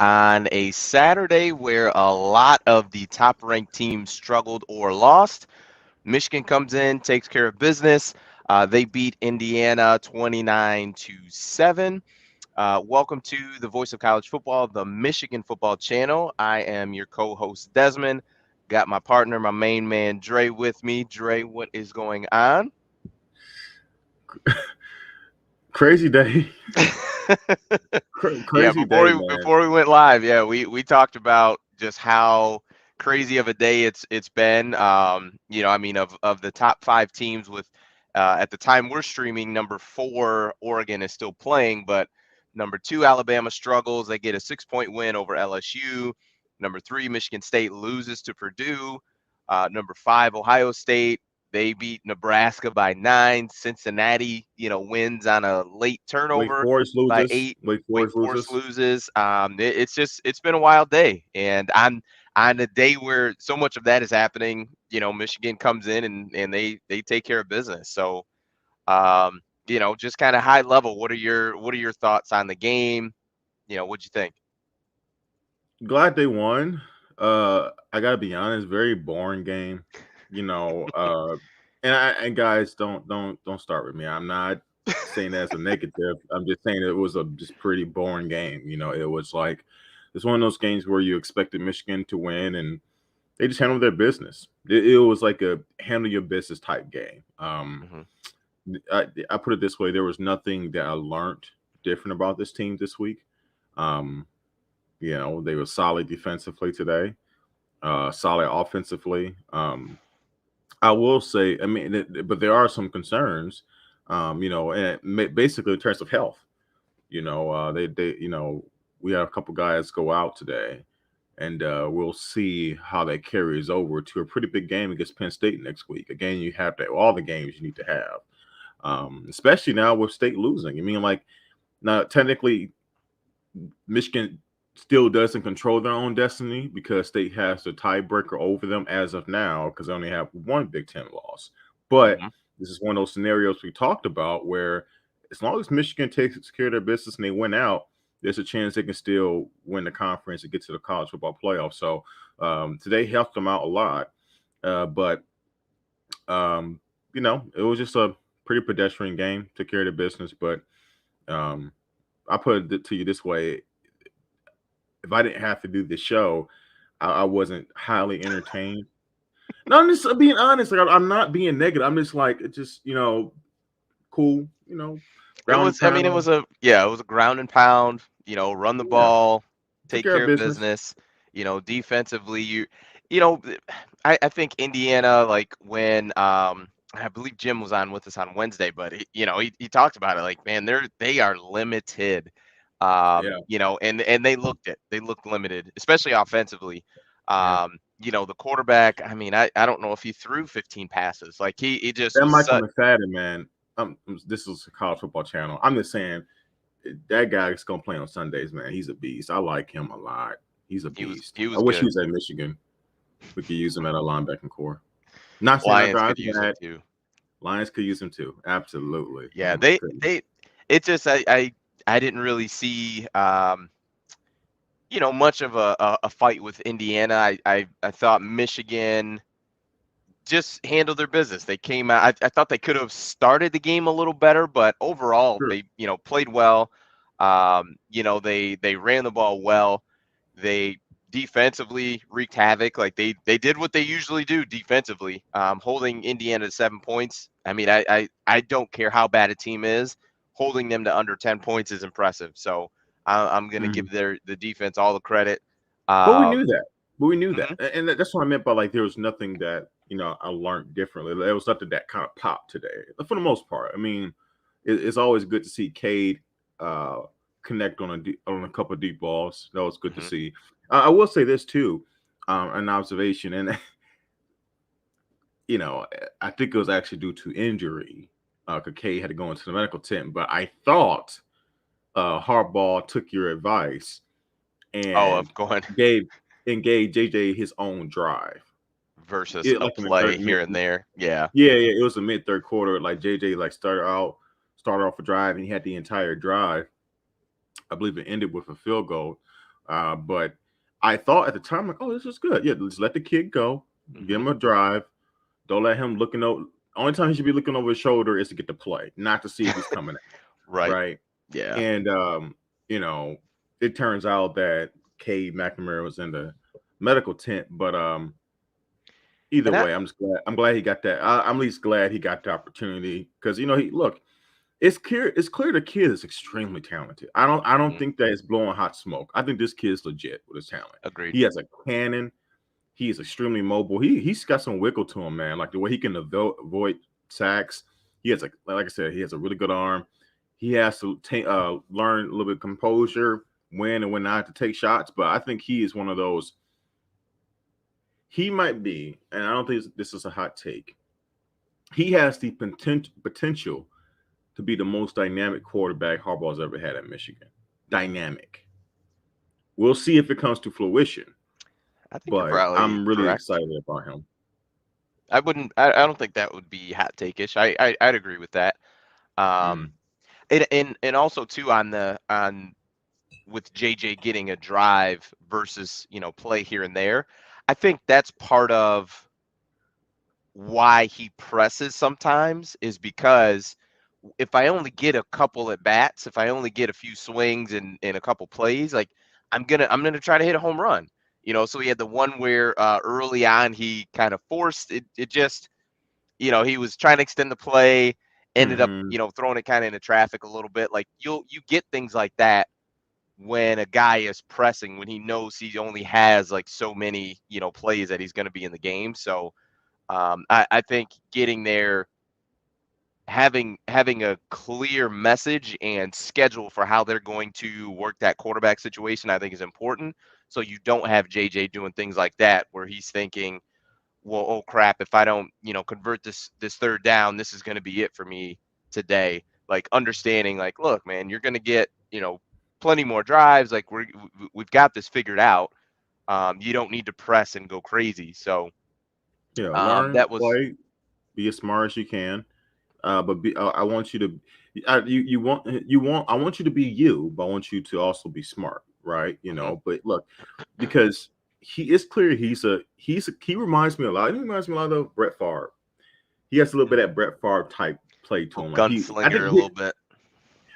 on a Saturday where a lot of the top-ranked teams struggled or lost. Michigan comes in, takes care of business. They beat Indiana 29-7. Welcome to the Voice of College Football, the Michigan Football Channel. I am your co-host, Desmond. Got my partner, my main man, Dre, with me. Dre, what is going on? Crazy day. Yeah, Crazy day, man. before we went live, yeah, we talked about just how crazy of a day it's been. I mean, of the top 5 teams with at the time we're streaming, number 4 Oregon is still playing, but number 2 Alabama struggles. They get a 6-point win over LSU. Number 3 Michigan State loses to Purdue. Number 5 Ohio State, they beat Nebraska by 9. Cincinnati, wins on a late Wake turnover Forest by loses. 8. Wake Wake Forest Forest loses. loses. It's been a wild day, and on a day where so much of that is happening. Michigan comes in and they take care of business. So, just kind of high level. What are your thoughts on the game? What'd you think? Glad they won. I gotta be honest, very boring game. You know, and guys, don't start with me. I'm not saying that as a negative. I'm just saying it was a just pretty boring game. It was like it's one of those games where you expected Michigan to win and they just handled their business. It was like a handle your business type game. Hmm. I put it this way: there was nothing that I learned different about this team this week. Um, they were solid defensively today, solid offensively. I will say, I mean, but there are some concerns. Basically in terms of health. We had a couple guys go out today, and we'll see how that carries over to a pretty big game against Penn State next week. A game you have to all the games you need to have, especially now with State losing. I mean, like now technically Michigan still doesn't control their own destiny because State has the tiebreaker over them as of now because they only have one Big Ten loss. But Hmm. this is one of those scenarios we talked about where as long as Michigan takes care of their business and they win out, there's a chance they can still win the conference and get to the college football playoff. So today helped them out a lot. But, it was just a pretty pedestrian game, took care of the business. But um, I put it to you this way: if I didn't have to do this show, I wasn't highly entertained. No, I'm just being honest. Like I'm not being negative. I'm just like it's just cool. It Ground and was. I mean, pound. it was a ground and pound. Run the Yeah, ball, took take care of care of business. business. Defensively, you know, I think Indiana, like when I believe Jim was on with us on Wednesday, but he talked about it. Like, man, they are limited. Yeah, And they looked it. They looked limited, especially offensively. yeah. The quarterback. I mean, I don't know if he threw 15 passes. Like he just That was Michael such. McFadden, man. This is a college football channel. I'm just saying that guy is gonna play on Sundays, man. He's a beast. I like him a lot. He's a He was beast. he I was wish he good. was at Michigan. We could use him at our linebacking core. Not saying our Lions guys could use him bad. too. Lions could use him too. Absolutely. Yeah, Oh my they goodness. they it just I didn't really see much of a fight with Indiana. I thought Michigan just handled their business. They came out. I thought they could have started the game a little better, but overall Sure. they played well. They ran the ball well. They defensively wreaked havoc. Like they did what they usually do defensively, holding Indiana to 7 points. I mean, I don't care how bad a team is, holding them to under 10 points is impressive. So I'm going to Mhm. give the defense all the credit. But we knew Um, that. But we knew that. mhm. And that's what I meant by like there was nothing that, I learned differently. There was nothing that kind of popped today. For the most part. I mean, it's always good to see Cade uh connect on a couple of deep balls. That was good to Mhm. see. I will say this too, an observation, and you know, I think it was actually due to injury. Cade had to go into the medical tent, but I thought Harbaugh took your advice Oh, and of going gave gave JJ his own drive. versus It a like in the play third here mid, and there. Yeah. yeah, it was a mid third quarter. Like JJ like started off a drive and he had the entire drive. I believe it ended with a field goal. But I thought at the time, like, oh, this is good. Yeah, let's let the kid go, give him a drive. Don't let him looking over. Only time he should be looking over his shoulder is to get the play, not to see if he's coming out. Right. Right. Yeah. And you know, it turns out that Cade McNamara was in the medical tent, but either And I, way, I'm glad he got that. I'm at least glad he got the opportunity because he look. It's clear the kid is extremely talented. I don't mhm, think that it's blowing hot smoke. I think this kid's legit with his talent. agreed. He has a cannon. He is extremely mobile. He's got some wiggle to him, man. Like the way he can avoid sacks. He has like I said, he has a really good arm. He has to learn a little bit of composure, when and when not to take shots. But I think he is one of those. He might be, and I don't think this is a hot take. He has the potential to be the most dynamic quarterback Harbaugh's ever had at Michigan. Dynamic. We'll see if it comes to fruition, I think you're but probably I'm really correct. excited about him. I wouldn't. I don't think that would be hot take-ish. I'd agree with that. Um, Mm. and also too on with JJ getting a drive versus play here and there. I think that's part of why he presses sometimes is because if I only get a couple at bats, if I only get a few swings and a couple plays, like I'm gonna try to hit a home run. So he had the one where early on he kind of forced it. It just he was trying to extend the play, ended up Mm-hmm. throwing it kind of into traffic a little bit. Like you get things like that when a guy is pressing when he knows he only has like so many plays that he's going to be in the game. So I think getting there, having a clear message and schedule for how they're going to work that quarterback situation, I think is important. So you don't have JJ doing things like that where he's thinking, well, oh crap, if I don't, convert this third down, this is going to be it for me today. Like understanding, like, look, man, you're going to get, plenty more drives. Like we've got this figured out. You don't need to press and go crazy. So Yeah, learn to that was play, be as smart as you can. But I want you to, I want you to be you, but I want you to also be smart, right? mhm, But look, because he is clear, he reminds me a lot. He reminds me a lot of Brett Favre. He has a little bit of that Brett Favre type play to little him. Like gunslinger a little bit.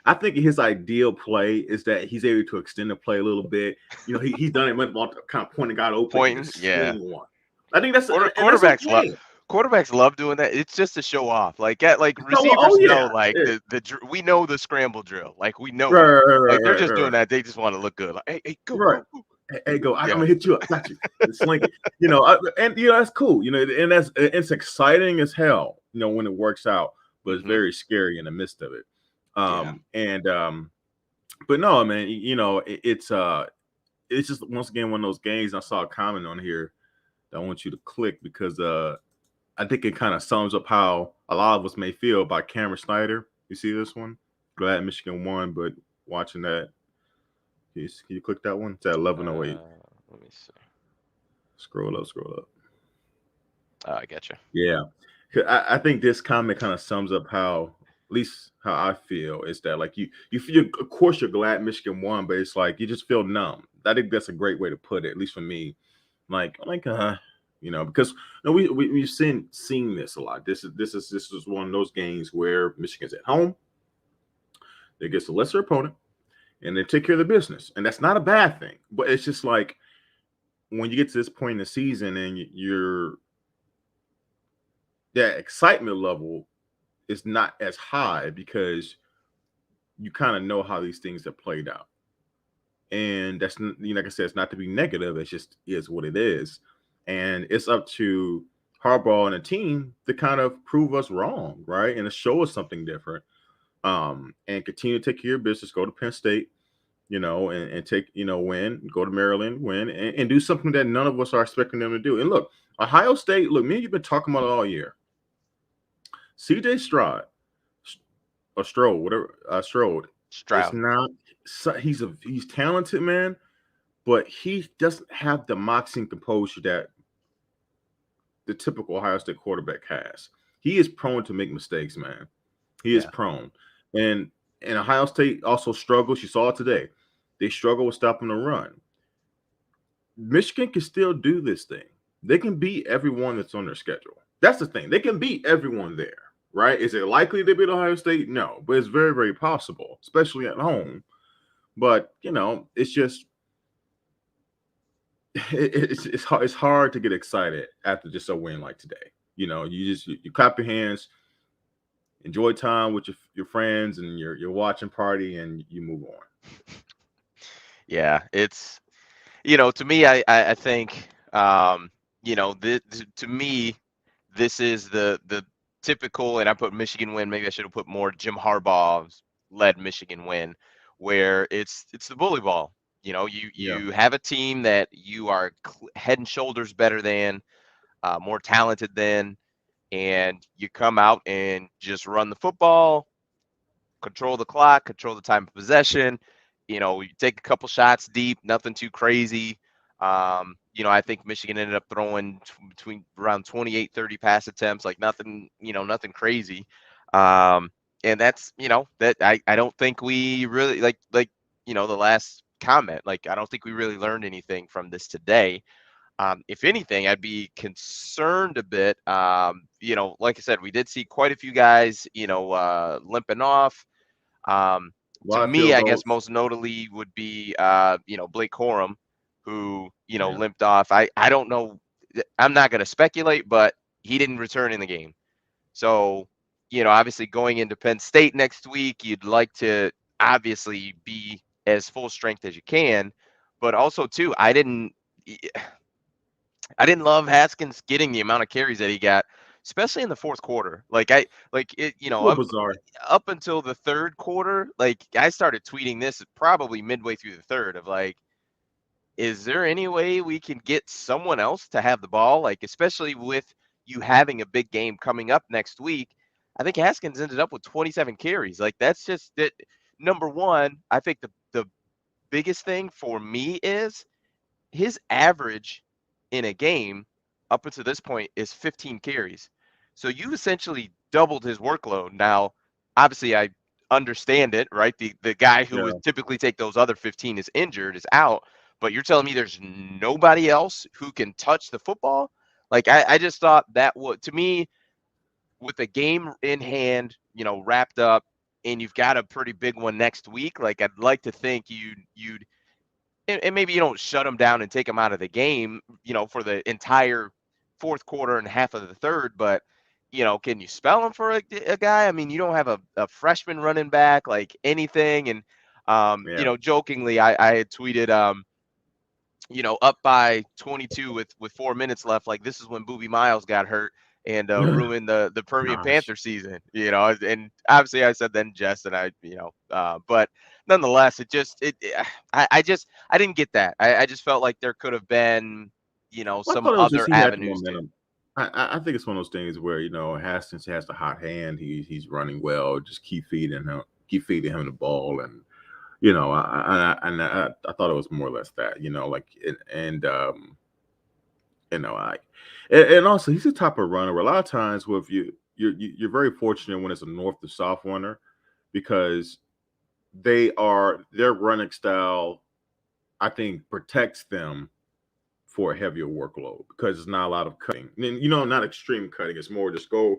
I think his ideal play is that he's able to extend the play a little bit. He's done it with kind of pointing got open and Pointing, just yeah. swing one. I think that's Quarterbacks love okay. quarterbacks love doing that. It's just to show off. Like So, oh receivers yeah, know like yeah. we know the scramble drill. Like we know Right, it. right, right, Like they're right, just right, doing right. that. They just want to look good. Like hey, go Right. go go. Hey, go! I'm Yeah. gonna hit you up. Got you. And sling it. And that's cool. And it's exciting as hell. When it works out, but it's Hmm. very scary in the midst of it. Yeah. And but no, man. It's just once again one of those games. I saw a comment on here that I want you to click because I think it kind of sums up how a lot of us may feel about Cameron Snyder. You see this one? Glad Michigan won, but watching that, can you click that one? It's at 11:08. Let me see. Scroll up, scroll up. Oh, I get you. Yeah. I think this comment kind of sums up how, at least how I feel, is that like you feel, of course you're glad Michigan won, but it's like you just feel numb. I think that's a great way to put it, at least for me. Because we've seen this a lot. This is one of those games where Michigan's at home, they get a lesser opponent, and they take care of the business, and that's not a bad thing. But it's just like when you get to this point in the season and that excitement level is not as high because you kind of know how these things have played out. And that's, like I said, it's not to be negative. It's just is what it is. And it's up to Harbaugh and the team to kind of prove us wrong, right? And to show us something different. And continue to take care of business, go to Penn State, and take, win, go to Maryland, win, and do something that none of us are expecting them to do. And look, Ohio State, look, me and you've been talking about it all year. CJ Stroud, or Strode, whatever, Strode, is Stroud. not. He's talented, man, but he doesn't have the moxie and composure that the typical Ohio State quarterback has. He is prone to make mistakes, man. He is Yeah. prone, and Ohio State also struggles. You saw it today. They struggle with stopping the run. Michigan can still do this thing. They can beat everyone that's on their schedule. That's the thing. They can beat everyone there, right? Is it likely to beat Ohio State? No, but it's very, very possible, especially at home. But it's just it's hard to get excited after just a win like today. You clap your hands, enjoy time with your friends and your watching party, and you move on. Yeah, it's to me, I think to me, this is the typical, and I put Michigan win. Maybe I should have put more Jim Harbaugh's led Michigan win, where it's the bully ball. You Yeah, you have a team that you are head and shoulders better than, more talented than, and you come out and just run the football, control the clock, control the time of possession. You take a couple shots deep, nothing too crazy. I think Michigan ended up throwing between around 28, 30 pass attempts, like nothing, nothing crazy. And that's, that I don't think we really the last comment, like, I don't think we really learned anything from this today. If anything, I'd be concerned a bit. Like I said, we did see quite a few guys, limping off. a To lot of me, field I guess goals. most notably would be, Blake Corum, who, Yeah, limped off. I don't know. I'm not going to speculate, but he didn't return in the game. So, obviously going into Penn State next week, you'd like to obviously be as full strength as you can. But also, too, I didn't love Haskins getting the amount of carries that he got, especially in the fourth quarter. Like it, it's a little bizarre. up until the third quarter, like I started tweeting this probably midway through the third of like, is there any way we can get someone else to have the ball? Like, especially with you having a big game coming up next week. I think Haskins ended up with 27 carries. Like, that's just that. Number one, I think the biggest thing for me is his average in a game up until this point is 15 carries. So you essentially doubled his workload. Now, obviously, I understand it, right? The guy who Yeah. would typically take those other 15 is injured, is out. But you're telling me there's nobody else who can touch the football? Like, I just thought that would, to me, with the game in hand, wrapped up, and you've got a pretty big one next week. Like, I'd like to think you'd and maybe you don't shut them down and take them out of the game, for the entire fourth quarter and half of the third, but can you spell them for a guy? I mean, you don't have a freshman running back, like anything. And Yeah. jokingly, I had tweeted, up by 22 with 4 minutes left, like this is when Booby Miles got hurt and ruined the Permian Gosh. Panther season, and obviously I said then jest, and but nonetheless, I didn't get that. I just felt like there could have been, Well, I some thought it was just other he had the avenues too. momentum. I think it's one of those things where Haskins has the hot hand. He's running well. Just keep feeding him the ball, and I thought it was more or less that. I and also he's the type of runner where a lot of times with you're very fortunate when it's a north to south runner because their running style I think protects them for a heavier workload because it's not a lot of cutting. And not extreme cutting. It's more just go.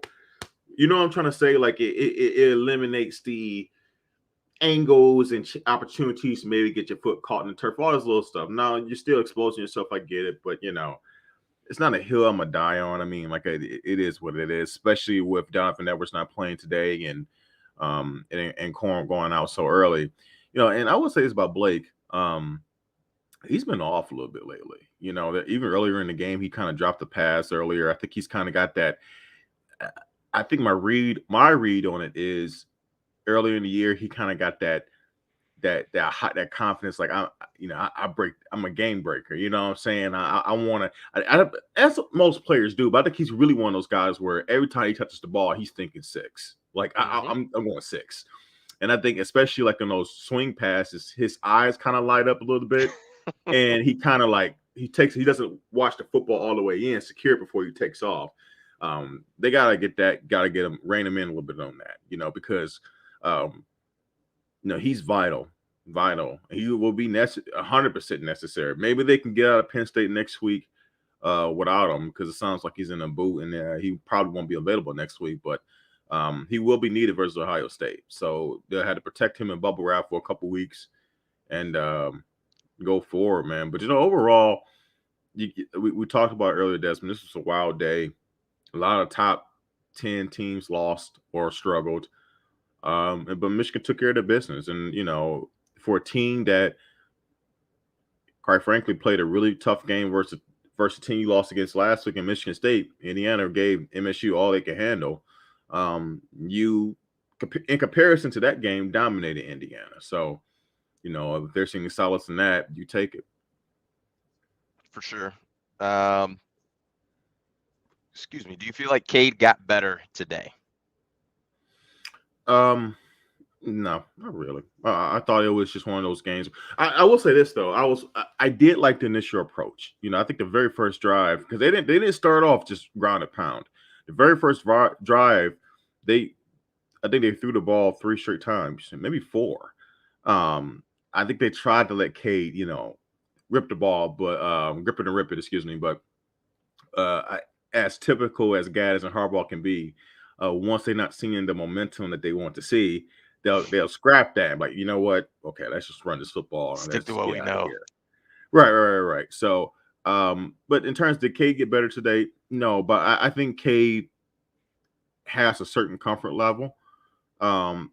You know what I'm trying to say? Like it eliminates the angles and opportunities to maybe get your foot caught in the turf, all this little stuff. Now you're still exposing yourself. I get it, but it's not a hill I'm gonna die on. I mean, like it is what it is, especially with Donovan Edwards not playing today and Corum going out so early. And I would say this about Blake. He's been off a little bit lately. That even earlier in the game, he kind of dropped the pass earlier. I think he's kind of got that. I think my read on it is earlier in the year, he kind of got that confidence. Like I'm a game breaker. You know what I'm saying? I want to. As most players do, but I think he's really one of those guys where every time he touches the ball, he's thinking six. Like Hmm. I'm going six. And I think especially like in those swing passes, his eyes kind of light up a little bit. And he kind of like he doesn't watch the football all the way in, secure it before he takes off. They gotta get him, rein him in a little bit on that, because he's vital. vital. He will be 100% necessary. Maybe they can get out of Penn State next week without him, because it sounds like he's in a boot, and he probably won't be available next week. But he will be needed versus Ohio State, so they'll have to protect him in bubble wrap for a couple weeks and go forward, man. But overall, we talked about earlier, Desmond. This was a wild day. A lot of top 10 teams lost or struggled. But Michigan took care of their business. And, for a team that, quite frankly, played a really tough game versus the team you lost against last week in Michigan State, Indiana gave MSU all they could handle. You, in comparison to that game, dominated Indiana. So, if they're seeing solace in that, you take it. For sure. Excuse me. Do you feel like Cade got better today? No, not really. I thought it was just one of those games. I will say this though, I did like the initial approach. I think the very first drive, because they didn't start off just ground and pound. The very first drive, I think they threw the ball 3 straight times, maybe 4. I think they tried to let Cade, rip the ball, but grip it and rip it, excuse me. But as typical as Gaddis and Harbaugh can be, once they're not seeing the momentum that they want to see, they'll scrap that. Like, you know what? Okay, let's just run this football. Stick to what we know. Right. So, but in terms, did Cade get better today? No, but I think Cade has a certain comfort level. I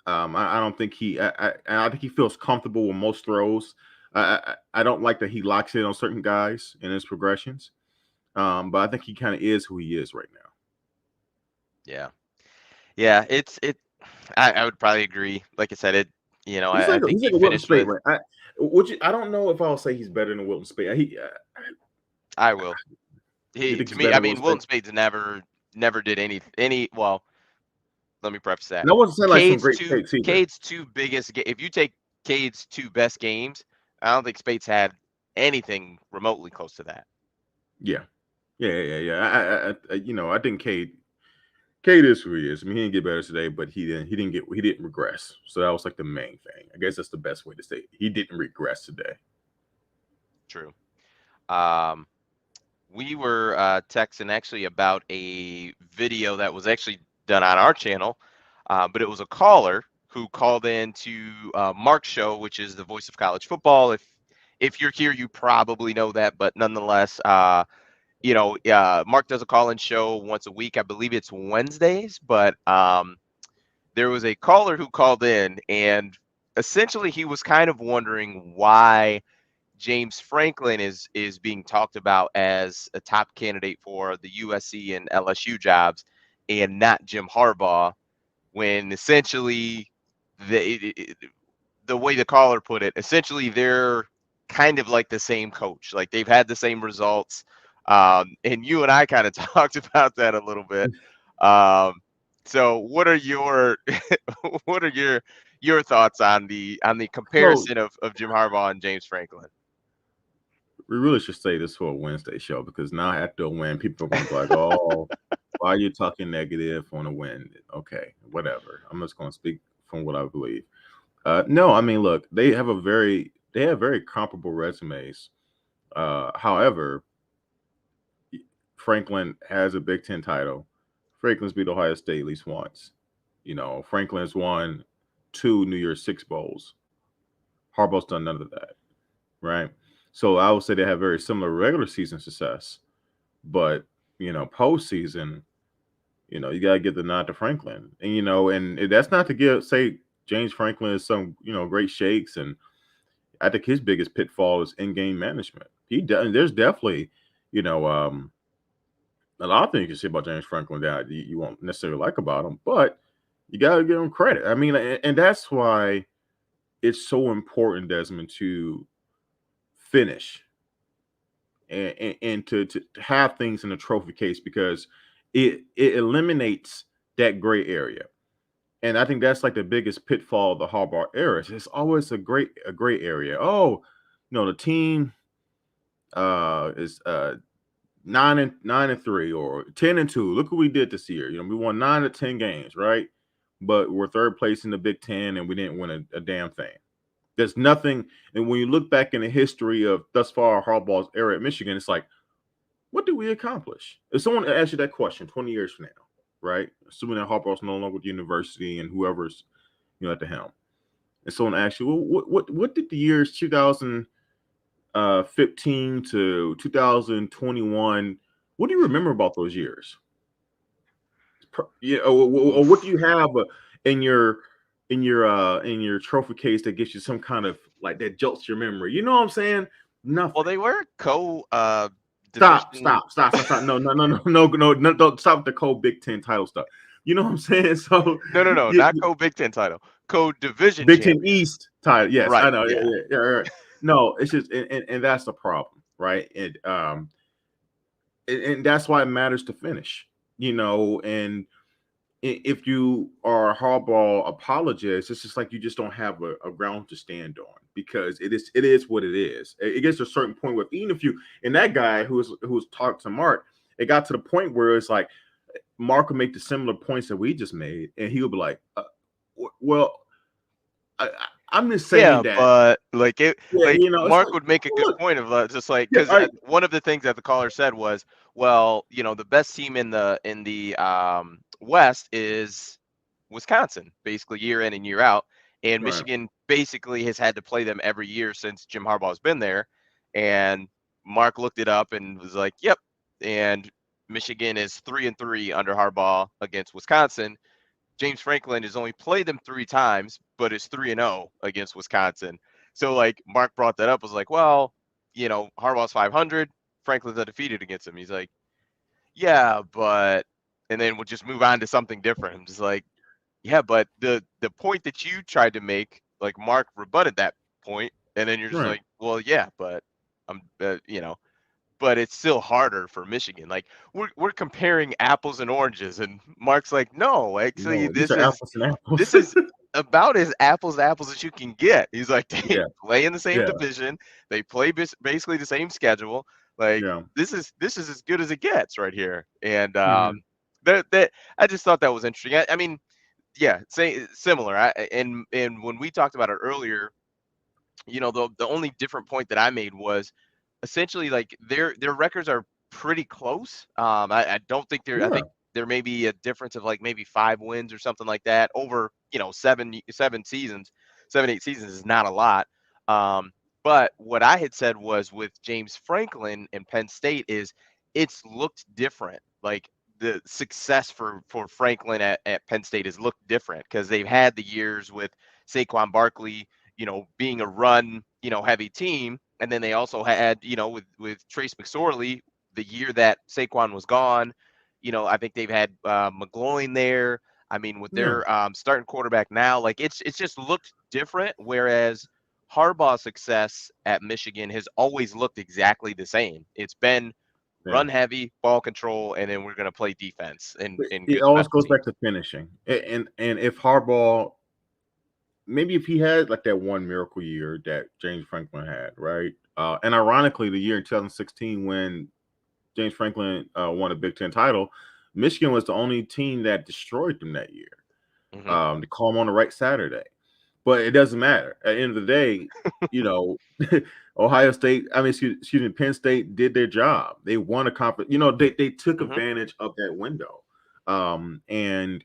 don't think I think he feels comfortable with most throws. I don't like that he locks in on certain guys in his progressions. But I think he kind of is who he is right now. Yeah. I would probably agree. Like I said, I think he finished with. Right? I don't know if I'll say he's better than Wilton Speight. I will. To me, I mean, Wilton Spade's never did any. Well, let me preface that. I wasn't saying like some great takes either. Cade's 2 biggest. If you take Cade's 2 best games, I don't think Spade's had anything remotely close to that. Yeah. I think Cade is who he is. I mean, he didn't get better today, but he didn't regress. So that was like the main thing. I guess that's the best way to say it. He didn't regress today. True. We were texting actually about a video that was actually done on our channel, but it was a caller who called in to Mark's show, which is the voice of college football. If you're here, you probably know that, but nonetheless, Mark does a call-in show once a week. I believe it's Wednesdays, but there was a caller who called in, and essentially he was kind of wondering why James Franklin is being talked about as a top candidate for the USC and LSU jobs and not Jim Harbaugh, when essentially the way the caller put it, essentially they're kind of like the same coach. Like they've had the same results. And you and I kind of talked about that a little bit. So what are your thoughts on the comparison of Jim Harbaugh and James Franklin? We really should say this for a Wednesday show, because now after a win, people are going to be like, "Oh, why are you talking negative on a win?" Okay, whatever. I'm just going to speak from what I believe. No, I mean, look, they have very comparable resumes. However, Franklin has a Big Ten title. Franklin's beat Ohio State at least once. Franklin has won 2 New Year's Six bowls. Harbaugh's done none of that, right? So I would say they have very similar regular season success, but postseason, you gotta give the nod to Franklin, and and that's not to say James Franklin is some great shakes, and I think his biggest pitfall is in-game management. There's definitely a lot of things you can say about James Franklin that you won't necessarily like about him, but you gotta give him credit. I mean, and that's why it's so important, Desmond, to finish and to have things in a trophy case, because it eliminates that gray area. And I think that's like the biggest pitfall of the Harbaugh era. It's always a gray area. Oh, the team is 9-3 or 10-2. Look what we did this year. We won 9 of 10 games, right? But we're third place in the Big Ten, and we didn't win a damn thing. There's nothing. And when you look back in the history of thus far Harbaugh's era at Michigan, it's like, what did we accomplish? If someone asks you that question 20 years from now, right? Assuming that Harbaugh's no longer with the university and whoever's at the helm, and someone asks you, well, what did the years 2015 to 2021? What do you remember about those years? Yeah, or what do you have in your in your trophy case that gives you some kind of like that jolts your memory? You know what I'm saying? Nothing. Well, they were Stop. division. No, don't stop with the cold Big Ten title stuff. You know what I'm saying? So No, not co-Big Ten title, co-division Big Ten champion. East title. Yes, I Right, know. yeah. Yeah. Right. No, it's just and that's the problem, right? And that's why it matters to finish. And if you are a Harbaugh apologist, it's just like you just don't have a ground to stand on because it is what it is. It gets to a certain point where even if you and that guy who was talking to Mark, it got to the point where it's like Mark would make the similar points that we just made, and he would be like, "Well, I'm just saying Yeah, that." but like Yeah, it's Mark like, would make a good look, point of just like yeah, because one of the things that the caller said was, well, the best team in the West is Wisconsin, basically year in and year out, and right, Michigan basically has had to play them every year since Jim Harbaugh's been there, and Mark looked it up and was like, yep, and Michigan is 3-3 under Harbaugh against Wisconsin. James Franklin has only played them 3 times, but is 3-0 against Wisconsin. So like Mark brought that up, was like, well, Harbaugh's 500, Franklin's undefeated against him. He's like, yeah, but, and then we'll just move on to something different. I'm just like, yeah, but the point that you tried to make, like Mark rebutted that point, and then you're just right. like, well, yeah, but I'm, but it's still harder for Michigan. Like we're comparing apples and oranges, and Mark's like, no, actually, No, these this are is apples and apples. this is about as apples to apples as you can get. He's like, they Yeah, play in the same yeah, division, they play basically the same schedule. Like yeah. this is as good as it gets right here. And Hmm. that I just thought that was interesting. I mean, yeah, say similar. And when we talked about it earlier, the only different point that I made was essentially like their records are pretty close. I don't think I Yeah, think there may be a difference of like maybe 5 wins or something like that over seven seasons, 7 8 seasons is not a lot. Um, but what I had said was with James Franklin and Penn State is it's looked different. Like the success for Franklin at Penn State has looked different because they've had the years with Saquon Barkley, being a run, heavy team. And then they also had, with Trace McSorley, the year that Saquon was gone, I think they've had McGloin there. I mean, with yeah, their starting quarterback now, like it's just looked different. Whereas Harbaugh's success at Michigan has always looked exactly the same. It's been yeah. run heavy, ball control, and then we're going to play defense and It good always special goes back teams. to finishing. And if Harbaugh, maybe if he had like that one miracle year that James Franklin had, right? And ironically, the year in 2016 when James Franklin won a Big Ten title, Michigan was the only team that destroyed them that year. Hmm. They call them on the right Saturday, but it doesn't matter. At the end of the day, you know, Ohio State, I mean, excuse me, Penn State did their job. They won a conference. They took Hmm. advantage of that window. And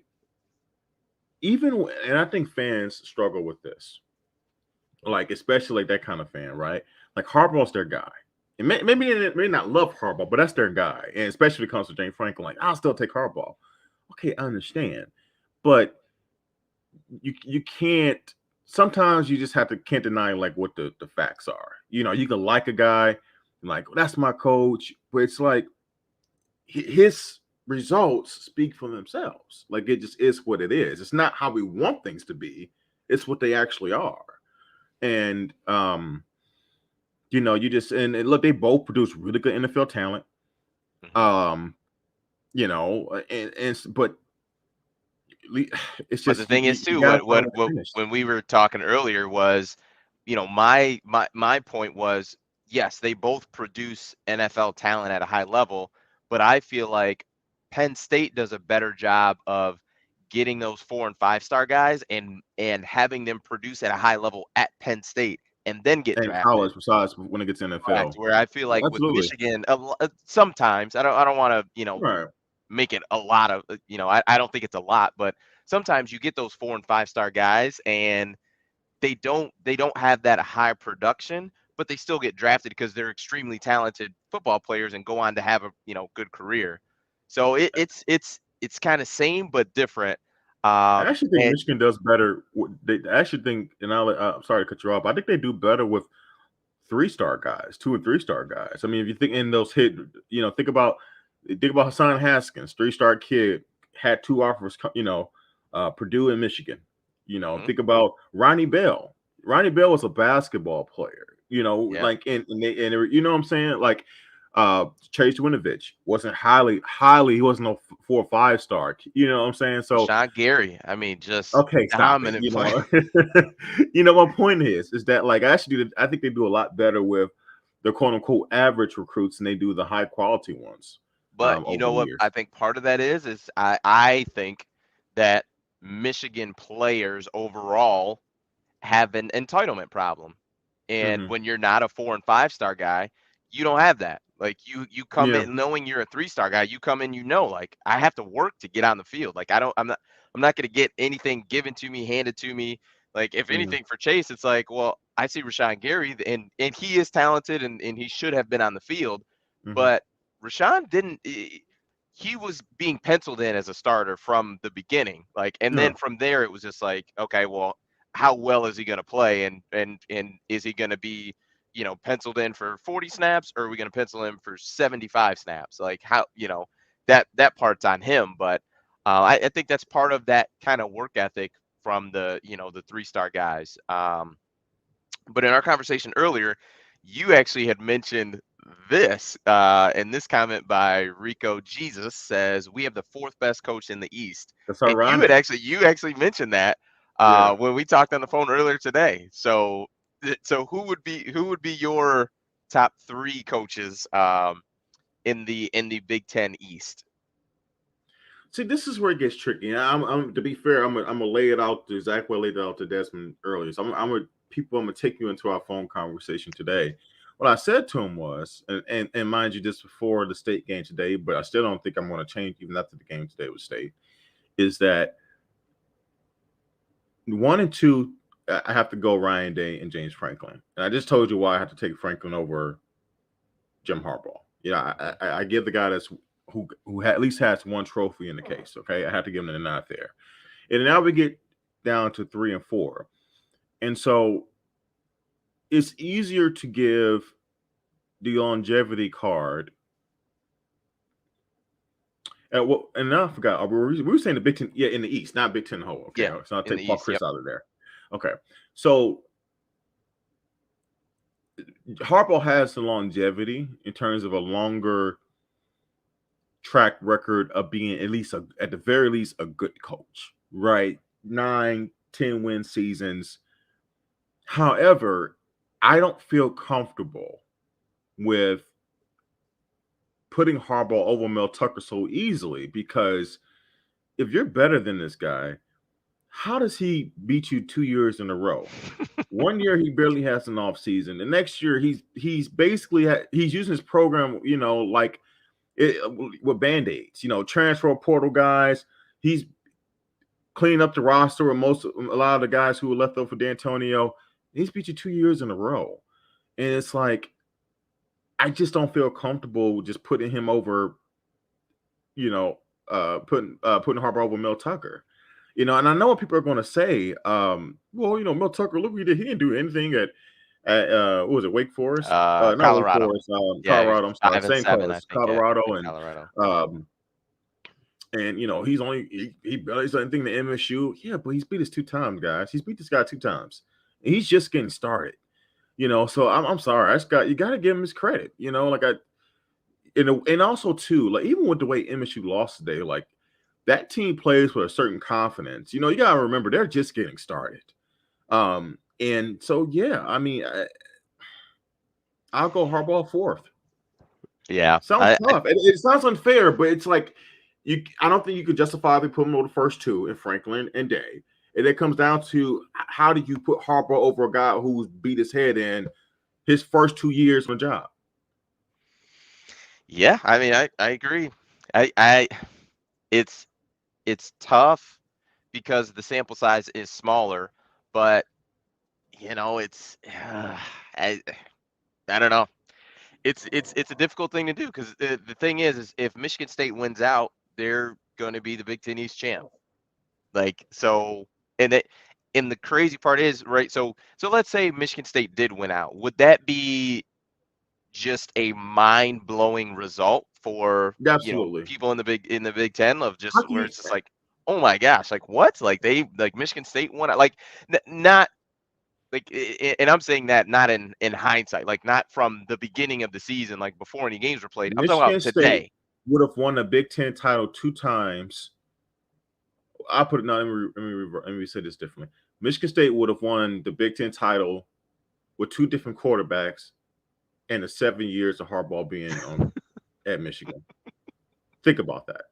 and I think fans struggle with this, like especially like that kind of fan, right? Like Harbaugh's their guy. And maybe they may not love Harbaugh, but that's their guy. And especially when it comes to James Franklin, like I'll still take Harbaugh. Okay, I understand, but you can't. Sometimes you just have to can't deny like what the facts are. You can like a guy, like that's my coach, but it's like his results speak for themselves. Like it just is what it is. It's not how we want things to be. It's what they actually are. And you just and look, they both produce really good NFL talent. Hmm. Um, but it's But the just thing is you too, gotta what find a what way to what finish. when we were talking earlier was, my point was, yes, they both produce NFL talent at a high level, but I feel like Penn State does a better job of getting those 4 and 5-star guys and having them produce at a high level at Penn State and then get And drafted. college, besides when it gets Correct. NFL. Where I feel like with Absolutely. Michigan, sometimes I don't want to Right. make it a lot of I don't think it's a lot, but sometimes you get those 4 and 5-star guys and they don't have that high production, but they still get drafted because they're extremely talented football players and go on to have a good career. So it's kind of same but different. I actually think And Michigan does better. I actually think, and I'm sorry to cut you off. I think they do better with 3-star guys, 2 and 3-star guys. I mean, if you think in those think about Hassan Haskins, 3-star kid, had 2 offers, Purdue and Michigan. mhm, Think about Ronnie Bell. Ronnie Bell was a basketball player, yeah, like you know what I'm saying? Like Chase Winovich wasn't he wasn't no 4 or 5-star. You know what I'm saying? So Rashawn Gary. I mean, just okay, stop it. dominant player. My point is that like I think they do a lot better with the quote unquote average recruits than they do the high quality ones But you over know the what years. I think part of that is I think that Michigan players overall have an entitlement problem. And Hmm. when you're not a 4 and 5-star guy, you don't have that. Like you come Yeah. in knowing you're a 3-star guy, you come in, like I have to work to get on the field. Like I'm not going to get anything given to me, handed to me. Like if Hmm. anything for Chase, it's like, well, I see Rashawn Gary and he is talented and he should have been on the field, Hmm. but Rashawn didn't he was being penciled in as a starter from the beginning. Like and then No. from there it was just like, okay, well, how well is he going to play and is he going to be penciled in for 40 snaps or are we going to pencil him for 75 snaps? Like how that part's on him, but I think that's part of that kind of work ethic from the 3-star guys. But in our conversation earlier, you actually had mentioned this, and this comment by Rico Jesus says we have the 4th best coach in the East, That's and ironic. you actually mentioned that Yeah. when we talked on the phone earlier today. So who would be your top 3 coaches in the Big Ten East? See, this is where it gets tricky. I'm to be fair, I'm gonna lay it out exactly what I laid it out to Desmond earlier. So I'm gonna take you into our phone conversation today. What I said to him was, and mind you, this before the state game today, but I still don't think I'm going to change even after the game today with state. Is that 1 and 2? I have to go Ryan Day and James Franklin, and I just told you why I have to take Franklin over Jim Harbaugh. I give the guy who at least has 1 trophy in the case. Okay, I have to give him the nod there. And now we get down to 3 and 4. And so it's easier to give the longevity card. And now I forgot. We were saying the Big Ten, yeah, in the East, not Big Ten whole. Okay, Yeah, so I'll in the take Paul East. Chris Yep. out of there. Okay, so Harbaugh has the longevity in terms of a longer track record of being at the very least a good coach, right? 9, 10 win seasons. However, I don't feel comfortable with putting Harbaugh over Mel Tucker so easily because if you're better than this guy, how does he beat you 2 years in a row? 1 year he barely has an off season. The next year he's basically he's using his program, like with band-aids, transfer portal guys. He's cleaning up the roster with a lot of the guys who were left over for D'Antonio. He's beat you 2 years in a row. And it's like, I just don't feel comfortable just putting him over, putting Harbaugh over Mel Tucker. And I know what people are going to say. Mel Tucker, look what he did. He didn't do anything at what was it, Wake Forest? Not Wake Colorado. Forest, Yeah, he was Colorado. I'm sorry, 5 and same 7, I college, think, Colorado, at and Colorado. he barely done anything to MSU. Yeah, but he's beat us 2 times, guys. He's beat this guy 2 times. And he's just getting started. So I'm sorry. You got to give him his credit. And also too, like even with the way MSU lost today, like that team plays with a certain confidence. You got to remember they're just getting started. And so yeah, I mean, I'll go Harbaugh 4th. Yeah, Sounds tough. It sounds unfair, but it's like I don't think you could justifiably put him over the first two in Franklin and Day. And it comes down to how do you put Harbaugh over a guy who's beat his head in his first 2 years on the job? Yeah, I mean, I agree. I it's tough because the sample size is smaller, but it's I I don't know. It's a difficult thing to do because the thing is if Michigan State wins out, they're going to be the Big Ten East champ. Like so, and the crazy part is right. So let's say Michigan State did win out. Would that be just a mind blowing result for Absolutely. people in the Big Ten of How just can where you it's just like, oh my gosh, like what? Like Michigan State won it. Like not like, and I'm saying that not in hindsight, like not from the beginning of the season, like before any games were played. I'm talking about Michigan State today. would have won the Big Ten title 2 times. I put it no. Let me say this differently. Michigan State would have won the Big Ten title with 2 different quarterbacks in the 7 years of Harbaugh being at Michigan. Think about that.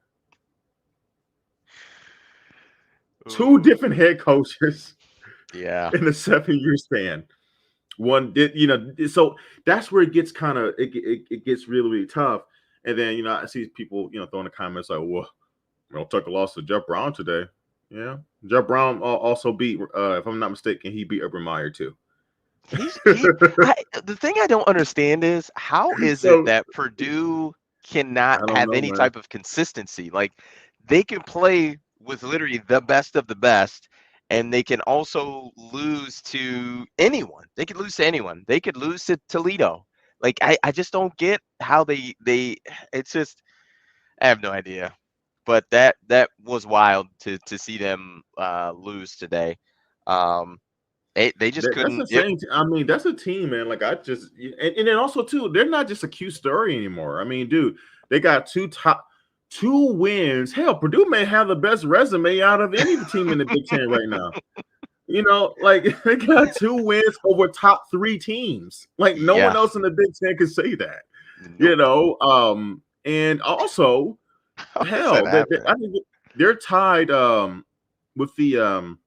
2 different head coaches Yeah. in a 7-year span. One did, so that's where it gets kind of it gets really, really tough. And then I see people throwing the comments like, well, took a loss to Jeff Brown today. Yeah, Jeff Brown also beat, if I'm not mistaken, he beat Urban Meyer too. The thing I don't understand is how is it So that Purdue cannot I don't have know, any man. type of consistency? Like they can play with literally the best of the best, and they can also lose to anyone. They could lose to anyone. They could lose to Toledo. Like I just don't get how they it's just I have no idea. But that was wild to see them lose today. Um, they just That's couldn't. insane. I mean, that's a team, man. Like and then also too, they're not just a cute story anymore. I mean, dude, they got 2 wins. Hell, Purdue may have the best resume out of any team in the Big Ten right now. Like they got 2 wins over top 3 teams. Like no one Yeah. else in the Big Ten can say that. Nope. And also, How does that hell, happen? I think they're tied with the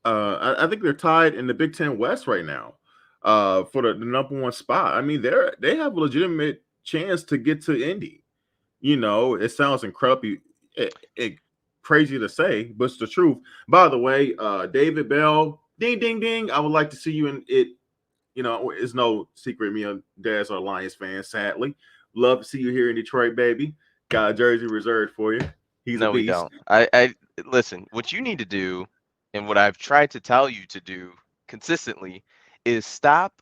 I think they're tied in the Big Ten West right now for the number 1 spot. I mean, they have a legitimate chance to get to Indy. It sounds incredibly crazy to say, but it's the truth. By the way, David Bell, ding, ding, ding. I would like to see you in it. It's no secret me and Dad's are Lions fans, sadly. Love to see you here in Detroit, baby. Got a jersey reserved for you. He's a No, we beast. don't. I listen, what you need to do, and what I've tried to tell you to do consistently, is stop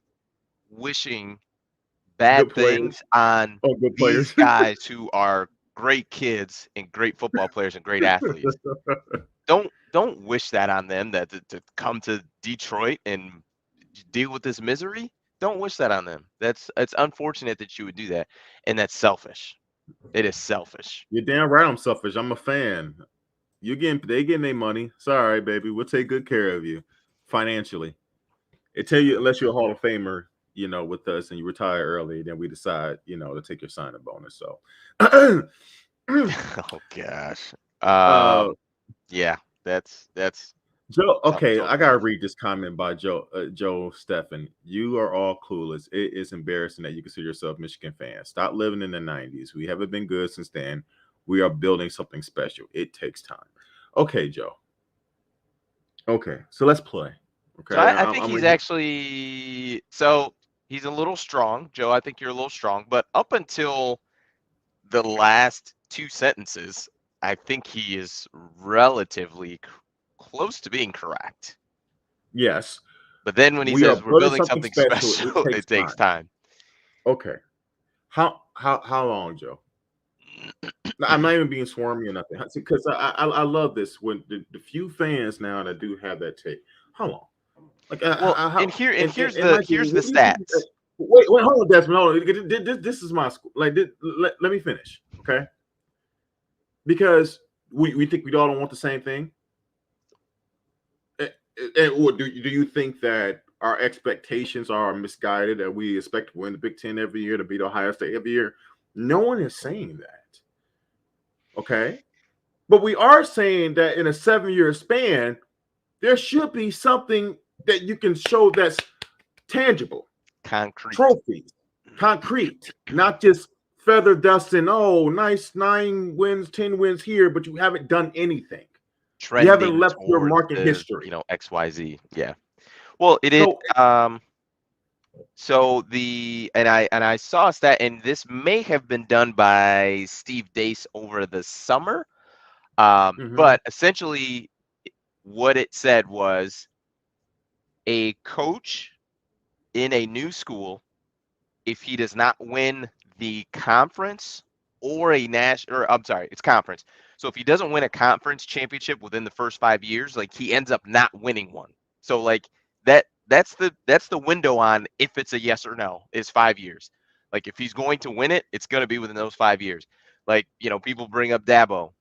wishing bad Good players. things on Oh, good these players. guys who are great kids and great football players and great athletes. Don't wish that on them that to come to Detroit and deal with this misery. Don't wish that on them. It's unfortunate that you would do that, and that's selfish. It is selfish. You're damn right I'm selfish. I'm a fan. They getting their money. Sorry, baby. We'll take good care of you financially. It tell you unless you're a Hall of Famer, with us and you retire early, then we decide, to take your signing bonus. So Oh gosh. uh Yeah, that's Joe, something okay, I totally gotta different. read this comment by Joe Steffen. You are all clueless. It is embarrassing that you consider yourself Michigan fans. Stop living in the 90s. We haven't been good since then. We are building something special. It takes time. Okay, Joe. Okay, so let's play. So Okay, I think he's actually he's a little strong, Joe. I think you're a little strong, but up until the last two sentences, I think he is relatively close to being correct. yes. But then when he We are says we're building building something something special. It special, takes it takes time. time. Okay. How long, Joe? I'm not even being swarmy or nothing. Because I love this when the few fans now that do have that take. How long? Like Well, and how here's and Mikey, the what do you think? stats. Wait, hold on, Desmond. Hold on. This is my school. Like, let me finish, okay? Because we think we all don't want the same thing. Or do you think that our expectations are misguided? That we expect to win the Big Ten every year, to beat Ohio State every year? No one is saying that. Okay. But we are saying that in a 7-year span, there should be something that you can show that's tangible. Concrete. Trophies, concrete, not just feather dusting. Oh, nice 9 wins, 10 wins here, but you haven't done anything. You haven't Trending left your towards mark in the, history. XYZ. Yeah. Well, it is. So, So I saw a stat, and this may have been done by Steve Dace over the summer. But essentially, what it said was a coach in a new school, if he does not win the conference or a national, or I'm sorry, it's conference. So if he doesn't win a conference championship within the first 5 years, like he ends up not winning one. So like that's the window on if it's a yes or no is 5 years. Like if he's going to win it, it's going to be within those 5 years. Like people bring up Dabo.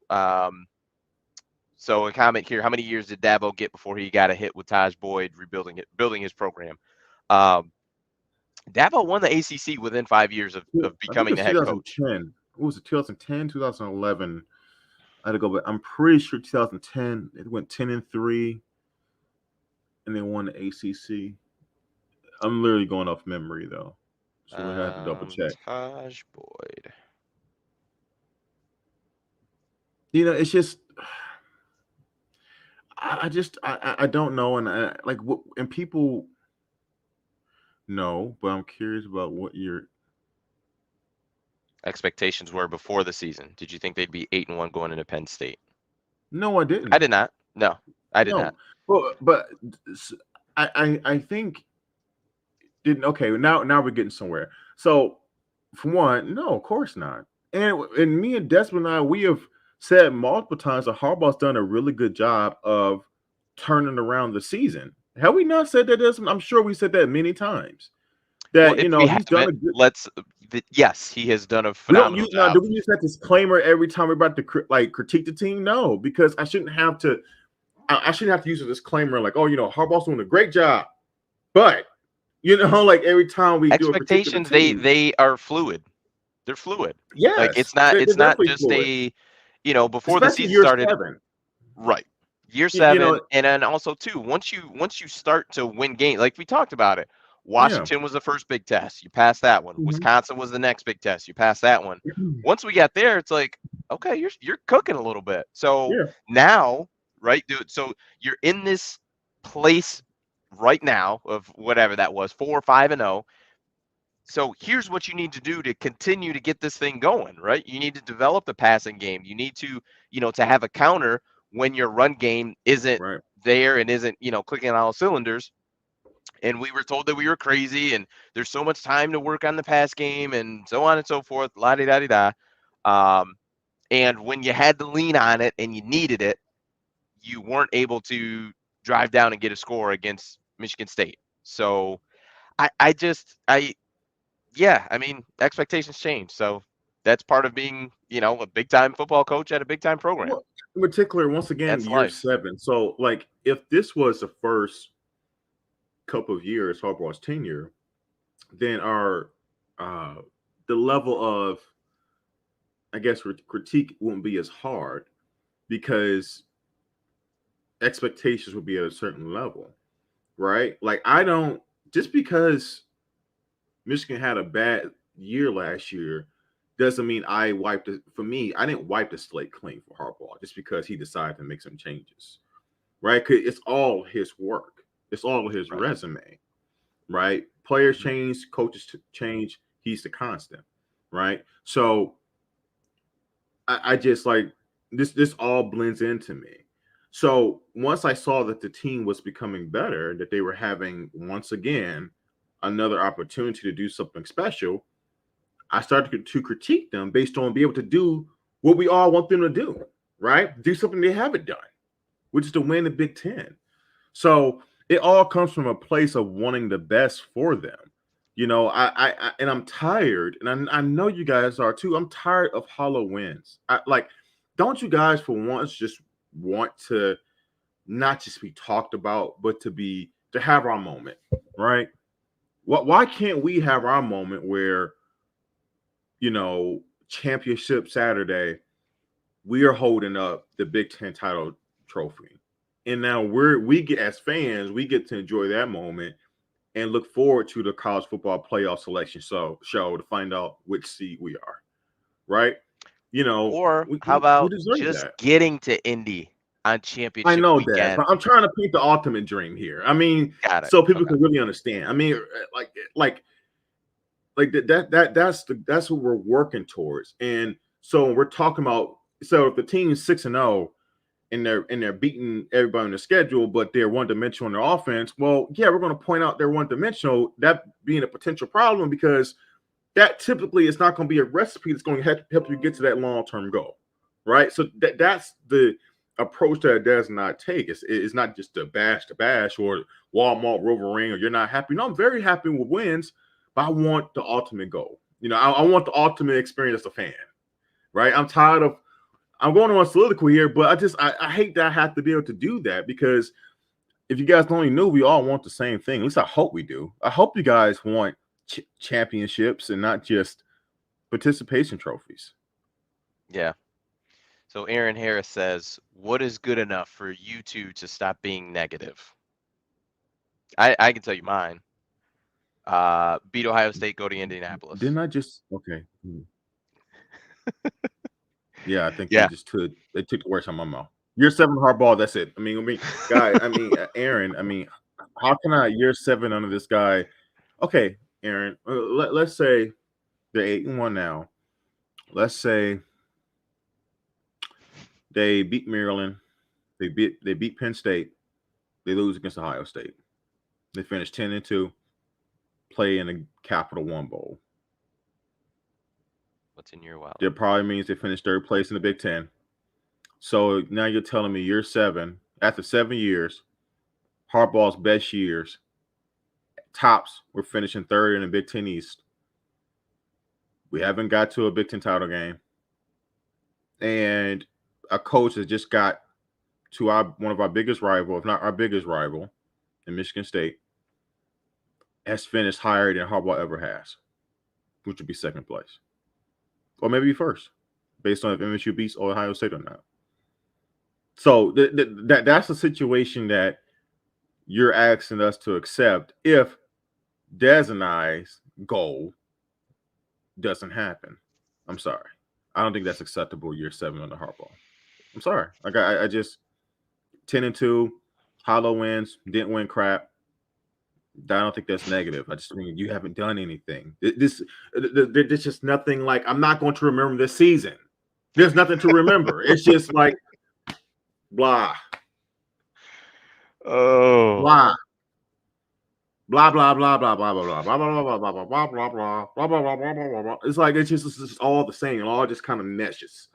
So a comment here: how many years did Dabo get before he got a hit with Taj Boyd building his program? Um, Dabo won the ACC within 5 years of I think becoming it's the head coach. 2010. What was it? 2010, 2011. I had to go back. I'm pretty sure 2010. It went 10-3, and they won the ACC. I'm literally going off memory though, so we had to double check. Taj Boyd. It's just I don't know, and and people know, but I'm curious about what your Expectations were before the season. Did you think they'd be 8-1 going into Penn State? No, I I didn't. did not. No, I did No, not. but I think didn't. Okay, now we're getting somewhere. So, for one, no, of course not. And me and Desmond and I, we have said multiple times that Harbaugh's done a really good job of turning around the season. Have we not said that, Desmond? I'm sure we said that many times. Well, That if we he's done haven't, a good. yes, he has done a We don't phenomenal use now. job. Do we use that disclaimer every time we're about to critique the team? No, because I shouldn't have to. I shouldn't have to use a disclaimer like, oh, Harbaugh's doing a great job, but like every time we do a critique of the Expectations, team, they are fluid. They're fluid. Like yes, it's they're not definitely just fluid, before the especially season year started, 7. right. Year You, you know, 7, and then also too, once you start to win games, like we talked about it. yeah. Washington was the first big test. You passed that one. Mhm. Wisconsin was the next big test. You passed that one. Once we got there, it's like, okay, you're cooking a little bit. So Yeah, now, right, dude. So you're in this place right now of whatever that was, 4-5-0. So here's what you need to do to continue to get this thing going, right? You need to develop the passing game. You need to have a counter when your run game isn't right. there and isn't, clicking on all cylinders. And we were told that we were crazy and there's so much time to work on the pass game and so on and so forth, la di da di da. And when you had to lean on it and you needed it, you weren't able to drive down and get a score against Michigan State. So yeah, I mean, expectations change. So that's part of being, a big time football coach at a big time program. Well, in particular, once again, That's year life. 7. So, like, if this was the first couple of years Harbaugh's tenure, then uh the level of, I guess, critique wouldn't be as hard because expectations would be at a certain level, right? Like, I don't just because Michigan had a bad year last year doesn't mean I wiped it. For me, I didn't wipe the slate clean for Harbaugh just because he decided to make some changes, right? 'Cause it's all his work. It's all his Right. resume, right? Players Mhm. change, coaches change. He's the constant, right? So I just like this. This all blends into me. So once I saw that the team was becoming better, that they were having once again another opportunity to do something special, I started to critique them based on being able to do what we all want them to do, right? Do something they haven't done, which is to win the Big Ten. So it all comes from a place of wanting the best for them. And I'm tired, and I know you guys are too. I'm tired of hollow wins. Don't you guys for once just want to not just be talked about, but to have our moment, right? Why can't we have our moment where championship Saturday, we are holding up the Big Ten title trophy. And now we get, as fans, we get to enjoy that moment and look forward to the college football playoff selection show to find out which seed we are. Right? Or how We about deserve just that. getting to Indy on I championship know that, but weekend? I'm trying to paint the ultimate dream here. I mean, Got it. so people Okay. can really understand. I mean, that's what we're working towards. And so we're talking about, so if the team's 6-0 and they're beating everybody on the schedule, but they're one dimensional in their offense, well, yeah, we're going to point out they're one dimensional, that being a potential problem, because that typically is not going to be a recipe that's going to help you get to that long-term goal, right? So that's the approach that it does not take. It's not just a bash or Walmart Wolverine or you're not happy. No, I'm very happy with wins, but I want the ultimate goal. I want the ultimate experience as a fan, right? I'm going on a soliloquy here, but I hate that I have to be able to do that, because if you guys only knew, we all want the same thing. At least I hope we do. I hope you guys want championships and not just participation trophies. Yeah. So Aaron Harris says, "What is good enough for you two to stop being negative?" I can tell you mine. Beat Ohio State, go to Indianapolis. Didn't I just okay? Yeah, I think Yeah. they took the words out of my mouth. Year 7 Harbaugh, that's it. Guy, Aaron, how can I year 7 under this guy? Okay, Aaron, let's say they're 8-1 now. Let's say they beat Maryland, they beat Penn State, they lose against Ohio State. They finish 10-2, play in the Capital One Bowl. What's in your wild? That probably means they finished 3rd place in the Big Ten. So now you're telling me year 7, after 7 years, Harbaugh's best years, tops, we're finishing 3rd in the Big Ten East. We haven't got to a Big Ten title game. And a coach has just got to one of our biggest rival, if not our biggest rival, in Michigan State, has finished higher than Harbaugh ever has, which would be 2nd place. Or maybe 1st, based on if MSU beats Ohio State or not. So that's a situation that you're asking us to accept if Des and I's goal doesn't happen. I'm sorry. I don't think that's acceptable year 7 on the Harbaugh. I'm sorry. Like I just 10-2, hollow wins, didn't win crap. I don't think that's negative. I just mean you haven't done anything. There's just nothing. Like, I'm not going to remember this season. There's nothing to remember. It's just like blah. Oh. Blah. Blah blah blah blah blah blah blah blah blah blah blah blah blah blah blah blah blah blah blah blah. It's like it's just all the same. It all just kind of meshes.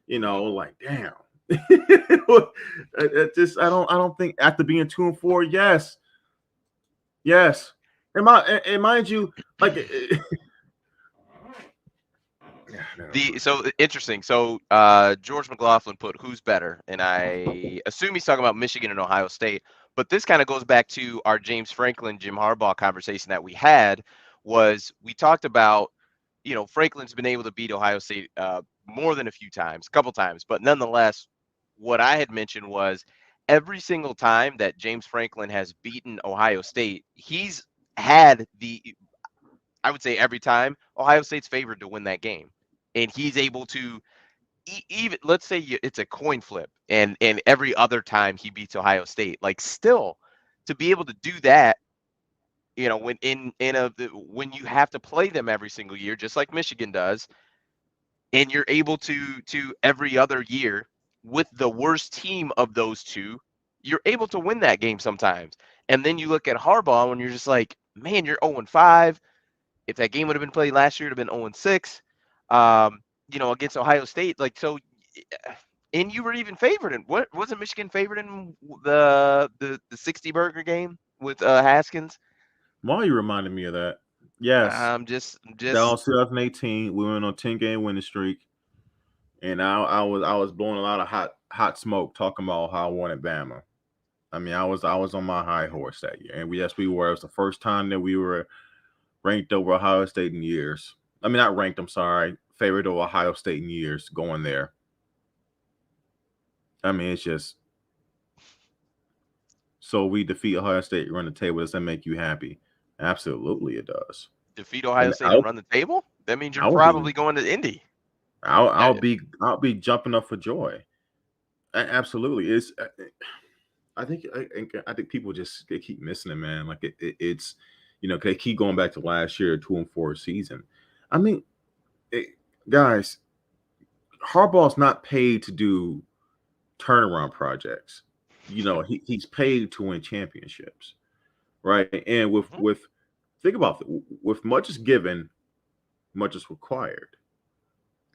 Like damn. It just I don't think after being 2-4, yes. And mind you, like So interesting. So George McLaughlin put who's better, and I assume he's talking about Michigan and Ohio State. But this kind of goes back to our James Franklin, Jim Harbaugh conversation that we had. Was we talked about, Franklin's been able to beat Ohio State more than a couple times, but nonetheless, what I had mentioned was every single time that James Franklin has beaten Ohio State, he's had I would say every time Ohio State's favored to win that game. And he's able to even, let's say it's a coin flip, and every other time he beats Ohio State, like, still to be able to do that, when you have to play them every single year, just like Michigan does, and you're able to every other year with the worst team of those two, you're able to win that game sometimes. And then you look at Harbaugh and you're just like, man, you're 0-5. If that game would have been played last year, it would have been 0-6. Against Ohio State, like, so, and you were even favored in, what wasn't Michigan favored in the 60 burger game with Haskins? why you reminded me of that? Yes. Just That was 2018. We went on a 10-game winning streak, and I was blowing a lot of hot smoke talking about how I wanted Bama. I mean, I was on my high horse that year, and we were. It was the first time that we were ranked over Ohio State in years. I mean, not ranked. I'm sorry, favored over Ohio State in years going there. I mean, it's just so we defeat Ohio State, run the table. Does that make you happy? Absolutely, it does. Defeat Ohio And State and run the table? That means you're I would be, probably going to Indy. I'll be jumping up for joy. Absolutely, it's. I think people just they keep missing it, man. Like it's, they keep going back to last year, 2-4 season. I mean, it, guys, Harbaugh's not paid to do turnaround projects. He's paid to win championships, right? And with think about it, with much is given, much is required.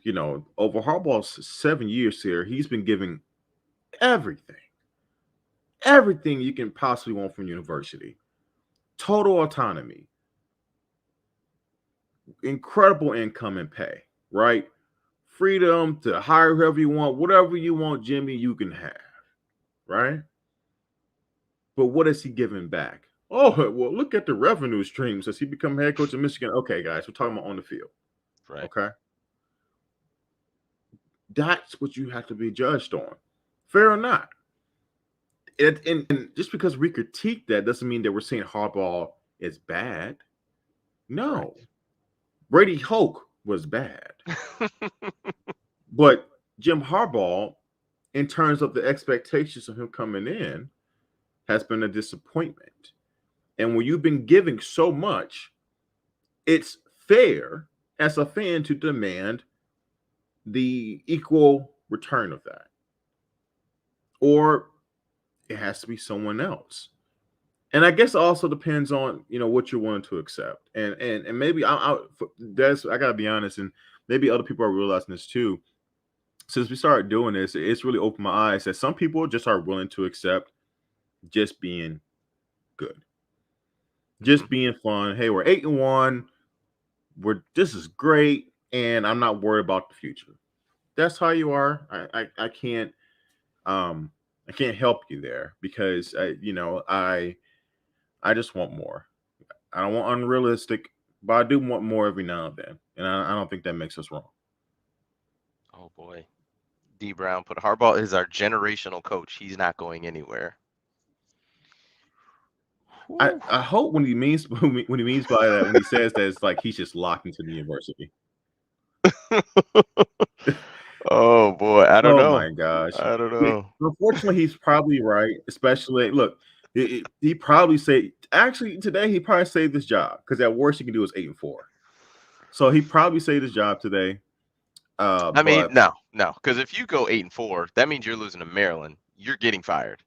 Over Harbaugh's 7 years here, he's been giving everything, everything you can possibly want from university. Total autonomy, incredible income and pay, right? Freedom to hire whoever you want, whatever you want, Jimmy, you can have, right? But what is he giving back? Oh, well, look at the revenue streams as he become head coach of Michigan. Okay, guys, we're talking about on the field. Right. Okay. That's what you have to be judged on. Fair or not. And just because we critique that doesn't mean that we're saying Harbaugh is bad. No. Right. Brady Hoke was bad. But Jim Harbaugh, in terms of the expectations of him coming in, has been a disappointment. And when you've been giving so much, it's fair as a fan to demand the equal return of that. Or it has to be someone else. And I guess it also depends on, what you're willing to accept. And maybe I gotta be honest, and maybe other people are realizing this too. Since we started doing this, it's really opened my eyes that some people just are willing to accept just being good. Just being fun. Hey, we're 8-1. This is great, and I'm not worried about the future. That's how you are. I can't help you there because I just want more. I don't want unrealistic, but I do want more every now and then, and I don't think that makes us wrong. Oh boy, D Brown put Harbaugh is our generational coach. He's not going anywhere. I hope when he means by that, when he says that, it's like he's just locked into the university. Oh boy, I don't know. Oh my gosh, I don't know. Unfortunately, he's probably right. Especially, look, he probably today he probably saved his job because at worst he can do is 8-4. So he probably saved his job today. I mean, no, because if you go 8-4, that means you're losing to Maryland. You're getting fired.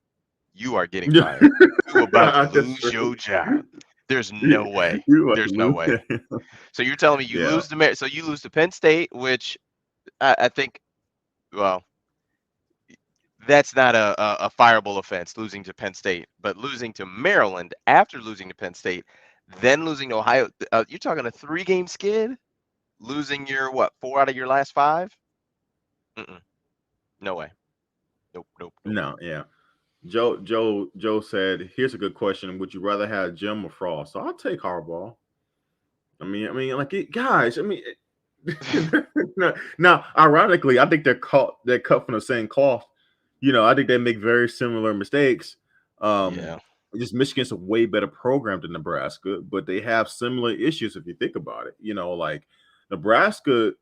You are getting fired. You're about to lose your job. There's no way. There's no way. So you're telling me you lose to so you lose to Penn State, which I think, well, that's not a fireable offense, losing to Penn State, but losing to Maryland after losing to Penn State, then losing to Ohio. You're talking a 3-game skid, losing your 4 out of your last 5. No way. Nope. No, yeah. Joe said, "Here's a good question: would you rather have Jim or Frost?" So I'll take Harbaugh. I mean, guys. I mean, now, ironically, I think they're cut from the same cloth. I think they make very similar mistakes. Just Michigan's a way better program than Nebraska, but they have similar issues if you think about it. Like Nebraska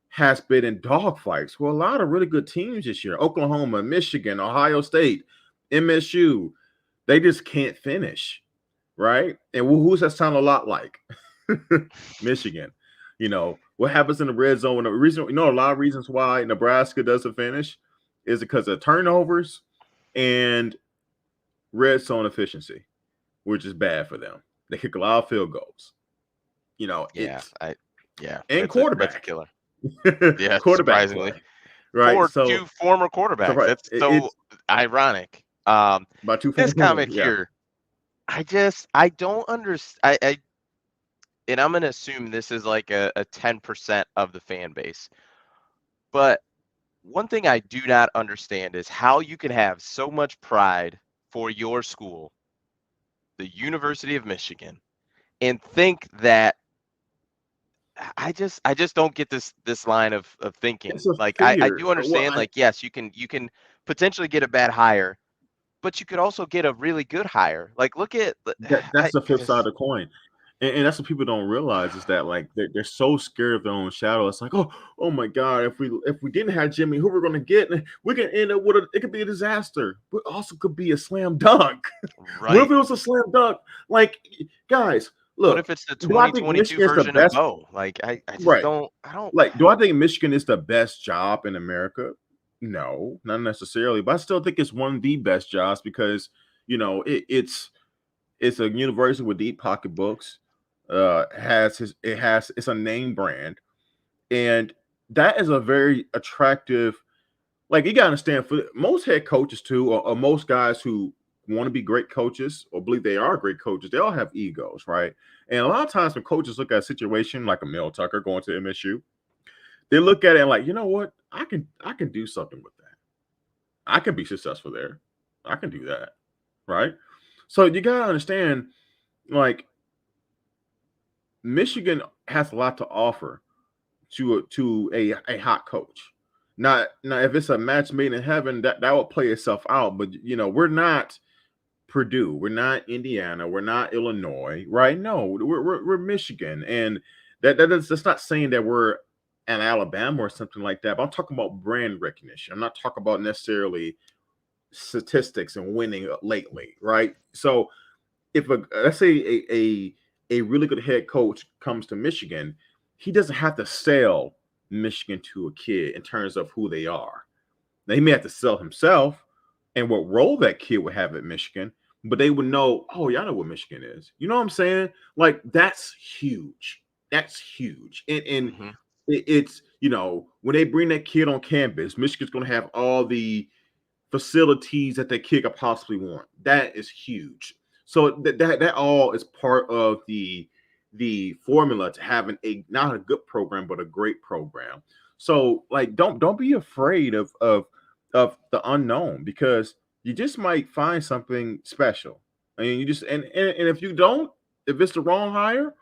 has been in dogfights with a lot of really good teams this year: Oklahoma, Michigan, Ohio State, MSU. They just can't finish, right? And who's that sound a lot like? Michigan. What happens in the red zone? The reason, a lot of reasons why Nebraska doesn't finish is because of turnovers and red zone efficiency, which is bad for them. They kick a lot of field goals. And quarterback. That's a killer. Yeah, quarterback, surprisingly. Play. Right. So 2 former quarterbacks. Right. That's so ironic. About 2 this comment here, I don't understand. And I'm going to assume this is like a 10% of the fan base. But one thing I do not understand is how you can have so much pride for your school, the University of Michigan, and think that I just don't get this line of thinking. Like I do understand, yes, you can potentially get a bad hire, but you could also get a really good hire. Like, look at That's the I flip side of just the coin. And that's what people don't realize is that like they're so scared of their own shadow. It's like, oh my God, if we didn't have Jimmy, who we're gonna get? And we can end up with it could be a disaster, but also could be a slam dunk. What if right. it was a slam dunk? Like, guys, What look, if it's the do I think 2022 Michigan is the version of best? Bo? Like, I just Right. don't I don't Like, do I think Michigan is the best job in America? No, not necessarily, but I still think it's one of the best jobs because it's a university with deep pocketbooks. It's a name brand, and that is a very attractive. Like, you gotta understand, for most head coaches too, or most guys who want to be great coaches or believe they are great coaches, they all have egos, right? And a lot of times when coaches look at a situation like a Mel Tucker going to MSU, they look at it and like, you know what, I can do something with that. I can be successful there. I can do that, right? So you gotta understand, like, Michigan has a lot to offer to a hot coach. Now, if it's a match made in heaven, that will play itself out. But we're not Purdue, we're not Indiana, we're not Illinois, right? No, we're Michigan, and that's not saying that we're an Alabama or something like that. But I'm talking about brand recognition. I'm not talking about necessarily statistics and winning lately, right? So if let's say a really good head coach comes to Michigan, he doesn't have to sell Michigan to a kid in terms of who they are. Now, he may have to sell himself and what role that kid would have at Michigan, but they would know, oh, y'all know what Michigan is. You know what I'm saying? Like, that's huge. That's huge. And Mhm. it's when they bring that kid on campus, Michigan's going to have all the facilities that that kid could possibly want. That is huge. So that all is part of the formula to having a not a good program but a great program. So like don't be afraid of the unknown because you just might find something special. I mean, you just and if you don't, if it's the wrong hire,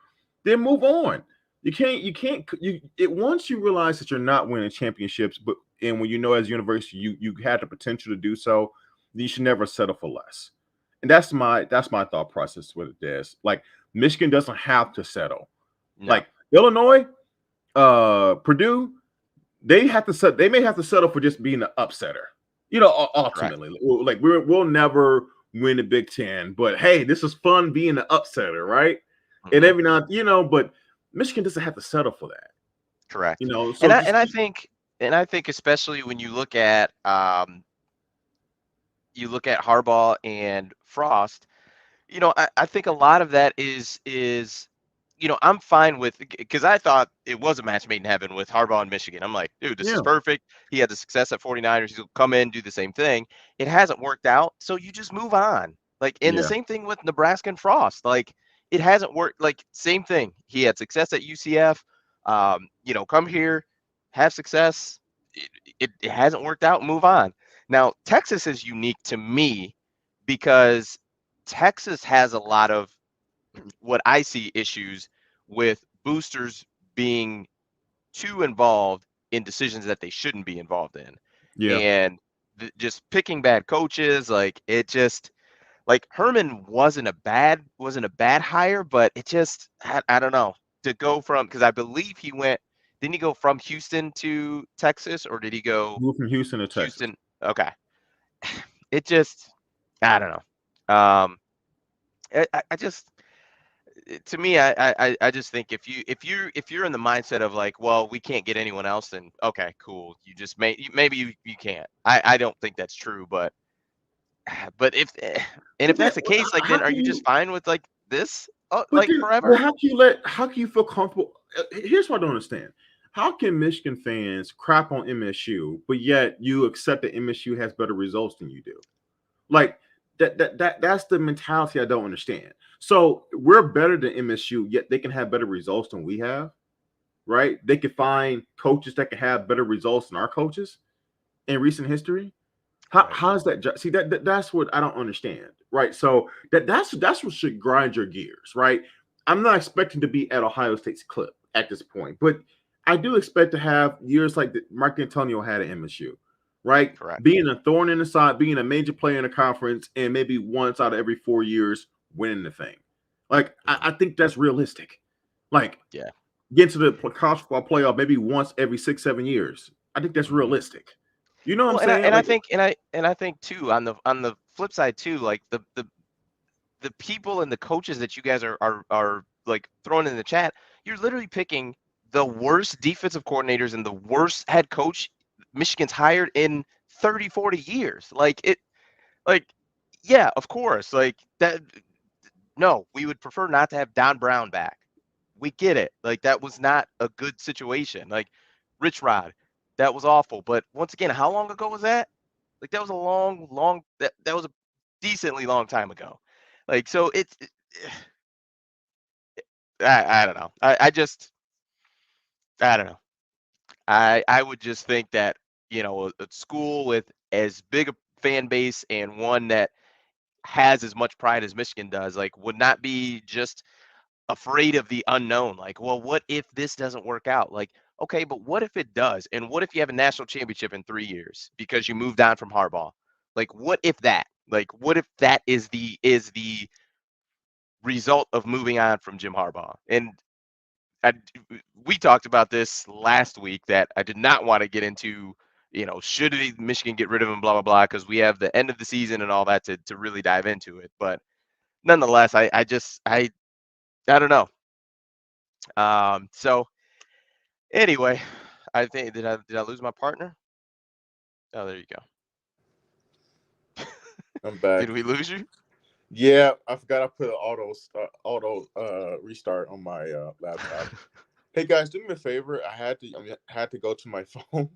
then move on. You can't it once you realize that you're not winning championships, but and when as a university you had the potential to do so, then you should never settle for less. And that's my thought process with it, Des. Like, Michigan doesn't have to settle. No. Like, Illinois, Purdue, they may have to settle for just being an upsetter. Correct. Ultimately, like we'll never win the Big Ten, but hey, this is fun being an upsetter, right? And Mhm. every now, but Michigan doesn't have to settle for that. Correct. So And I just and I think especially when you look at Harbaugh and Frost, I think a lot of that is I'm fine with because I thought it was a match made in heaven with Harbaugh in Michigan. I'm like, dude, this is yeah, perfect. He had the success at 49ers. He'll come in, do the same thing. It hasn't worked out, so you just move on. Like, and the yeah, same thing with Nebraska and Frost. Like, it hasn't worked. Like, same thing. He had success at UCF. Come here, have success. It hasn't worked out. Move on. Now, Texas is unique to me because Texas has a lot of what I see issues with boosters being too involved in decisions that they shouldn't be involved in, yeah. and just picking bad coaches. Like, it just like Herman wasn't a bad hire, but it just I don't know, to go from, because I believe he went, didn't he go from Houston to Texas, or did he go Moved from Houston to Texas. Houston? Okay, it just I don't know. I just to me, I just think if you're in the mindset of like, well, we can't get anyone else, then okay, cool. You just maybe you can't. I don't think that's true, but if But that's the case, like, how then are can you just you? fine with like this, But like, then, forever? how can you feel comfortable? Here's what I don't understand. How can Michigan fans crap on MSU, but yet you accept that MSU has better results than you do? Like, that's the mentality I don't understand. So we're better than MSU, yet they can have better results than we have, right? They can find coaches that can have better results than our coaches in recent history. Right. How's that? See, that's what I don't understand, right? So that's what should grind your gears, right? I'm not expecting to be at Ohio State's clip at this point, but I do expect to have years like Mark Antonio had at MSU, right? Correct. Being a thorn in the side, being a major player in a conference, and maybe once out of every 4 years winning the thing. Like, I think that's realistic. Like, Yeah. get to the college football playoff maybe once every 6-7 years. I think that's realistic. You know what I'm Well, saying? I Like, think I think too on the flip side too, like the people and the coaches that you guys are like throwing in the chat, you're literally picking the worst defensive coordinators and the worst head coach Michigan's hired in 30, 40 years. Like yeah, of course. Like that no, we would prefer not to have Don Brown back. We get it. Like that was not a good situation. Like Rich Rod, that was awful. But once again, how long ago was that? Like that was a long that was a decently long time ago. Like so I don't know. I just I don't know. I would just think that, a school with as big a fan base and one that has as much pride as Michigan does, like would not be just afraid of the unknown. Like, well, what if this doesn't work out? Like, okay, but what if it does? And what if you have a national championship in 3 years because you moved on from Harbaugh? Like, what if that? Like, what if that is the result of moving on from Jim Harbaugh? And I, we talked about this last week that I did not want to get into. Should Michigan get rid of him? Blah blah blah, because we have the end of the season and all that to really dive into it. But nonetheless, I don't know. So anyway, I think did I lose my partner? Oh, there you go. I'm back. Did we lose you? Yeah, I forgot I put an auto restart on my laptop. Hey guys, do me a favor. Had to go to my phone.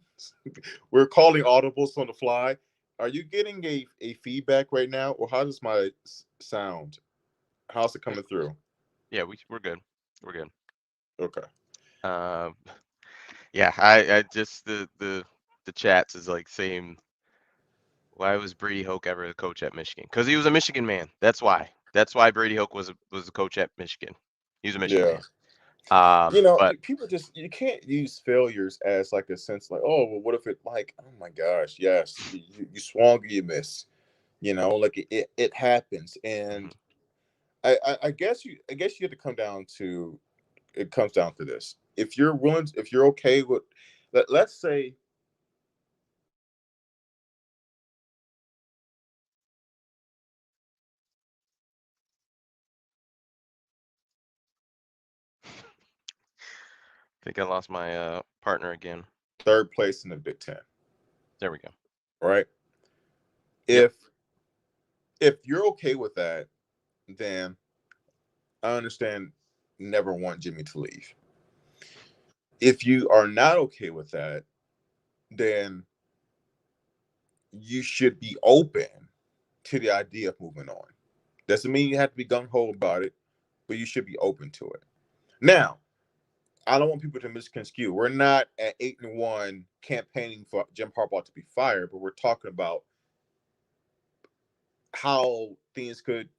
We're calling audibles on the fly. Are you getting a feedback right now, or how does my sound? How's it coming through? Yeah, we're good. We're good. Okay. Um, yeah, I just the chats is like saying, why was Brady Hoke ever a coach at Michigan? Because he was a Michigan man. That's why. That's why Brady Hoke was a coach at Michigan. He was a Michigan Yeah. man. But People you can't use failures as like a sense like, oh, well, what if it like, oh my gosh, yes, you swung, you miss, like it happens, and mhm. I guess you have to come down to it comes down to this. If you're willing, if you're okay with, let's say, I think I lost my partner again. third place in the Big Ten, There we go. right? Yep. If you're okay with that, then I understand never want Jimmy to leave. If you are not okay with that, then you should be open to the idea of moving on. Doesn't mean you have to be gung ho about it, but you should be open to it. Now, I don't want people to misconstrue. We're not at 8-1 campaigning for Jim Harbaugh to be fired, but we're talking about how things could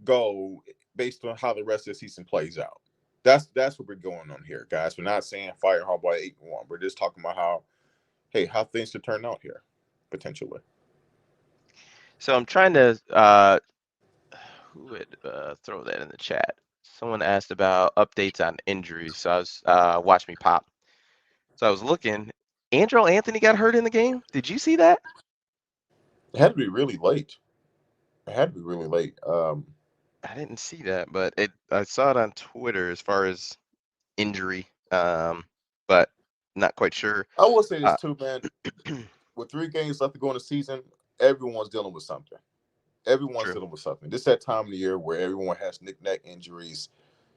go based on how the rest of the season plays out. That's what we're going on here, guys. We're not saying fire Harbaugh at 8-1. We're just talking about how things could turn out here, potentially. So I'm trying to who would throw that in the chat? Someone asked about updates on injuries. So I was watch me pop. So I was looking. Andrew Anthony got hurt in the game. Did you see that? It had to be really late. It had to be really late. I didn't see that, but I saw it on Twitter as far as injury. But not quite sure. I will say this Uh, too, man. With 3 games left to go in the season, everyone's dealing with something. Everyone's true. dealing with something. This is that time of the year where everyone has knick-knack injuries,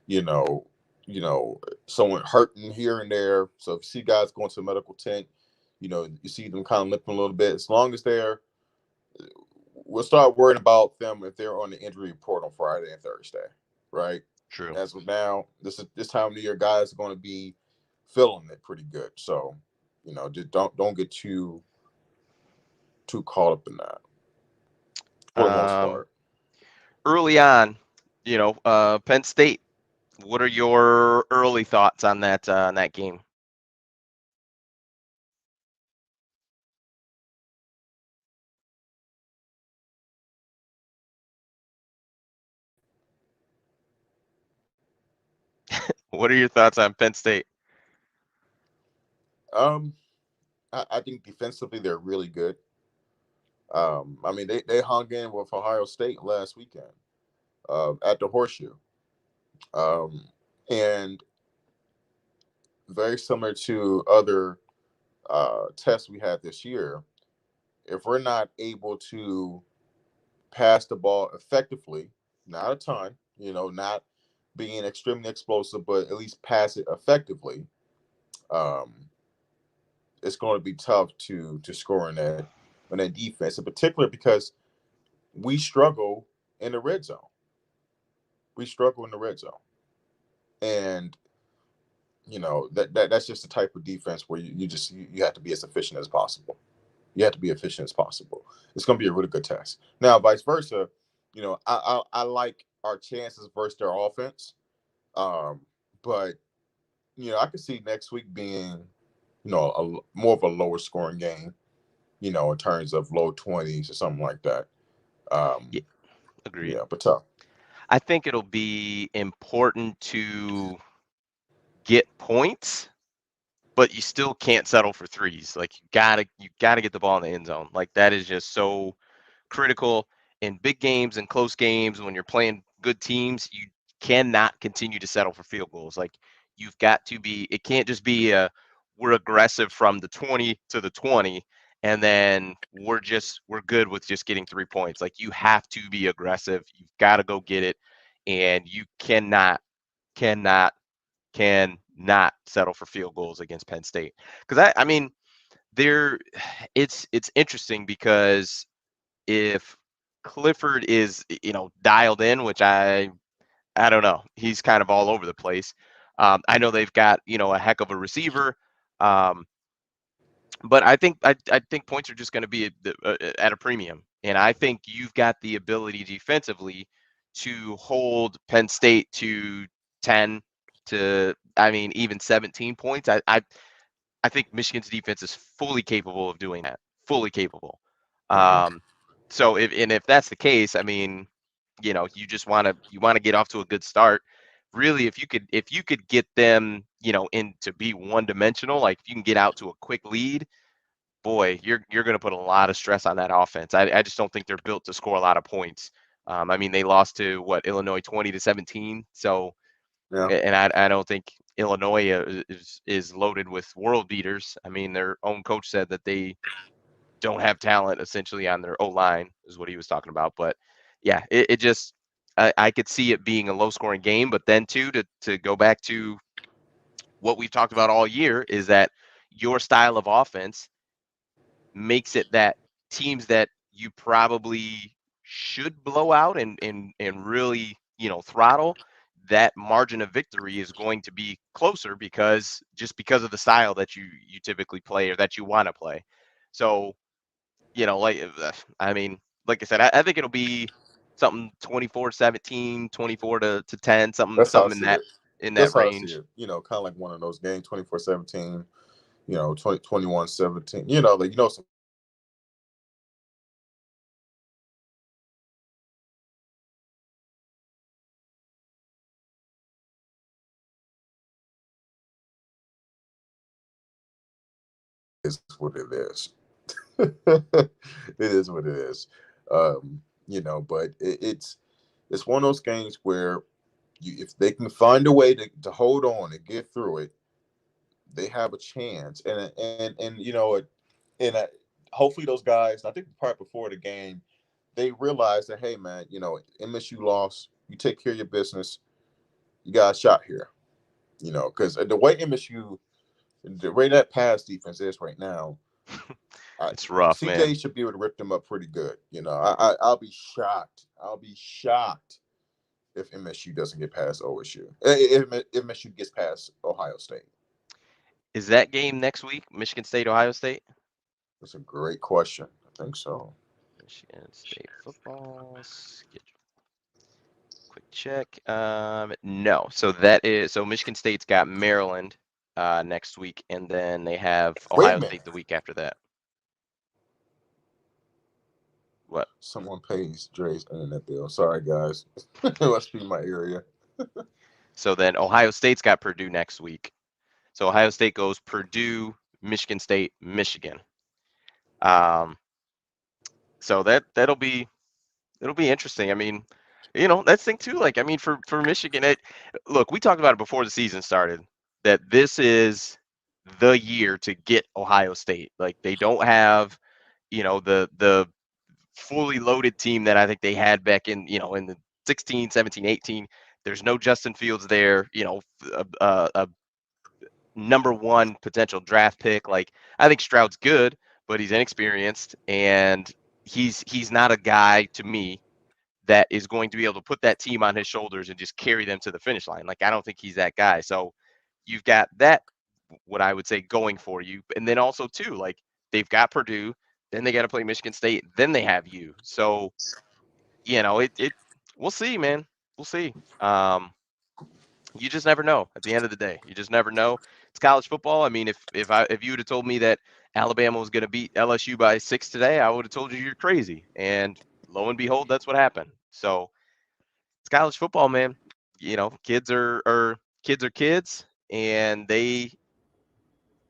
you know, someone hurting here and there. So if you see guys going to the medical tent, you see them kind of limping a little bit. As long as we'll start worrying about them if they're on the injury report on Friday and Thursday, right? True. As of now, this time of the year, guys are going to be feeling it pretty good. So, just don't get too caught up in that for the most Um, part. early on, Penn State. What are your early thoughts on that game? What are your thoughts on Penn State? Um, I think defensively they're really good. I mean, they hung in with Ohio State last weekend at the Horseshoe, um, and very similar to other tests we had this year. If we're not able to pass the ball effectively, not a ton, not being extremely explosive, but at least pass it effectively, um, it's going to be tough to score in that defense, in particular because we struggle in the red zone. We struggle in the red zone, and that's just the type of defense where you have to be as efficient as possible. You have to be efficient as possible. It's going to be a really good test. Now, vice versa, I like our chances versus their offense, um, but I could see next week being more of a lower scoring game. In terms of low 20s or something like that. Yeah, agreed. Yeah, but tough. I think it'll be important to get points, but you still can't settle for threes. Like you gotta get the ball in the end zone. Like that is just so critical in big games and close games when you're playing good teams. You cannot continue to settle for field goals. Like you've got to be. It can't just be we're aggressive from the 20 to the 20 and then we're good with just getting 3 points. Like you have to be aggressive. You've got to go get it, and you cannot cannot settle for field goals against Penn State. Because I mean, there, it's interesting because if Clifford is dialed in, which I don't know, he's kind of all over the place. I know they've got a heck of a receiver. Um, but I think points are just going to be at a premium, and I think you've got the ability defensively to hold Penn State to 10 to I mean even 17 points. I think Michigan's defense is fully capable of doing that, fully capable. Hmm. Um, so if that's the case, I mean, you just want to get off to a good start. Really, if you could get them, in to be one dimensional, like if you can get out to a quick lead, boy, you're going to put a lot of stress on that offense. I just don't think they're built to score a lot of points. I mean, they lost to what Illinois 20-17. So, Yeah, and I don't think Illinois is loaded with world beaters. I mean, their own coach said that they don't have talent essentially on their O line is what he was talking about. But yeah, it just I could see it being a low scoring game. But then too to go back to what we've talked about all year is that your style of offense makes it that teams that you probably should blow out and really throttle, that margin of victory is going to be closer because of the style that you typically play or that you want to play. So like I mean, like I said, I think it'll be something 24-17, 24 to 10, something that's how I something in see that it. in That's that how I see range. it. Kind of like one of those games, 24-17, 21-17. Some is what it is. It is what it is. But it's one of those games where if they can find a way to hold on and get through it, they have a chance. And and hopefully those guys. I think part before the game, they realize that hey man, MSU lost. You take care of your business. You got a shot here. Because the way that pass defense is right now, It's rough, man. CJ should be able to rip them up pretty good. I'll be shocked. I'll be shocked if MSU doesn't get past OSU. If MSU gets past Ohio State. Is that game next week? Michigan State, Ohio State? That's a great question. I think so. Michigan State football schedule. Quick check. No. So Michigan State's got Maryland next week, and then they have Wait a Ohio minute. State the week after that. What? Someone pays Dre's internet bill. Sorry, guys. It must be my area. So then Ohio State's got Purdue next week. So Ohio State goes Purdue, Michigan State, Michigan. So that'll be interesting. I mean, that's the thing too. Like, I mean, for Michigan, look, we talked about it before the season started that this is the year to get Ohio State. Like, they don't have, the fully loaded team that I think they had back in the 16, 17, 18. There's no Justin Fields there. A number one potential draft pick. Like, I think Stroud's good, but he's inexperienced, and he's not a guy to me that is going to be able to put that team on his shoulders and just carry them to the finish line. Like, I don't think he's that guy. So you've got that, what I would say, going for you. And then also too, like, they've got Purdue, then they got to play Michigan State, then they have you. So, we'll see, man. We'll see. You just never know at the end of the day. You just never know. It's college football. I mean, if you would have told me that Alabama was going to beat LSU by 6 today, I would have told you you're crazy. And lo and behold, that's what happened. So it's college football, man. Kids are kids, and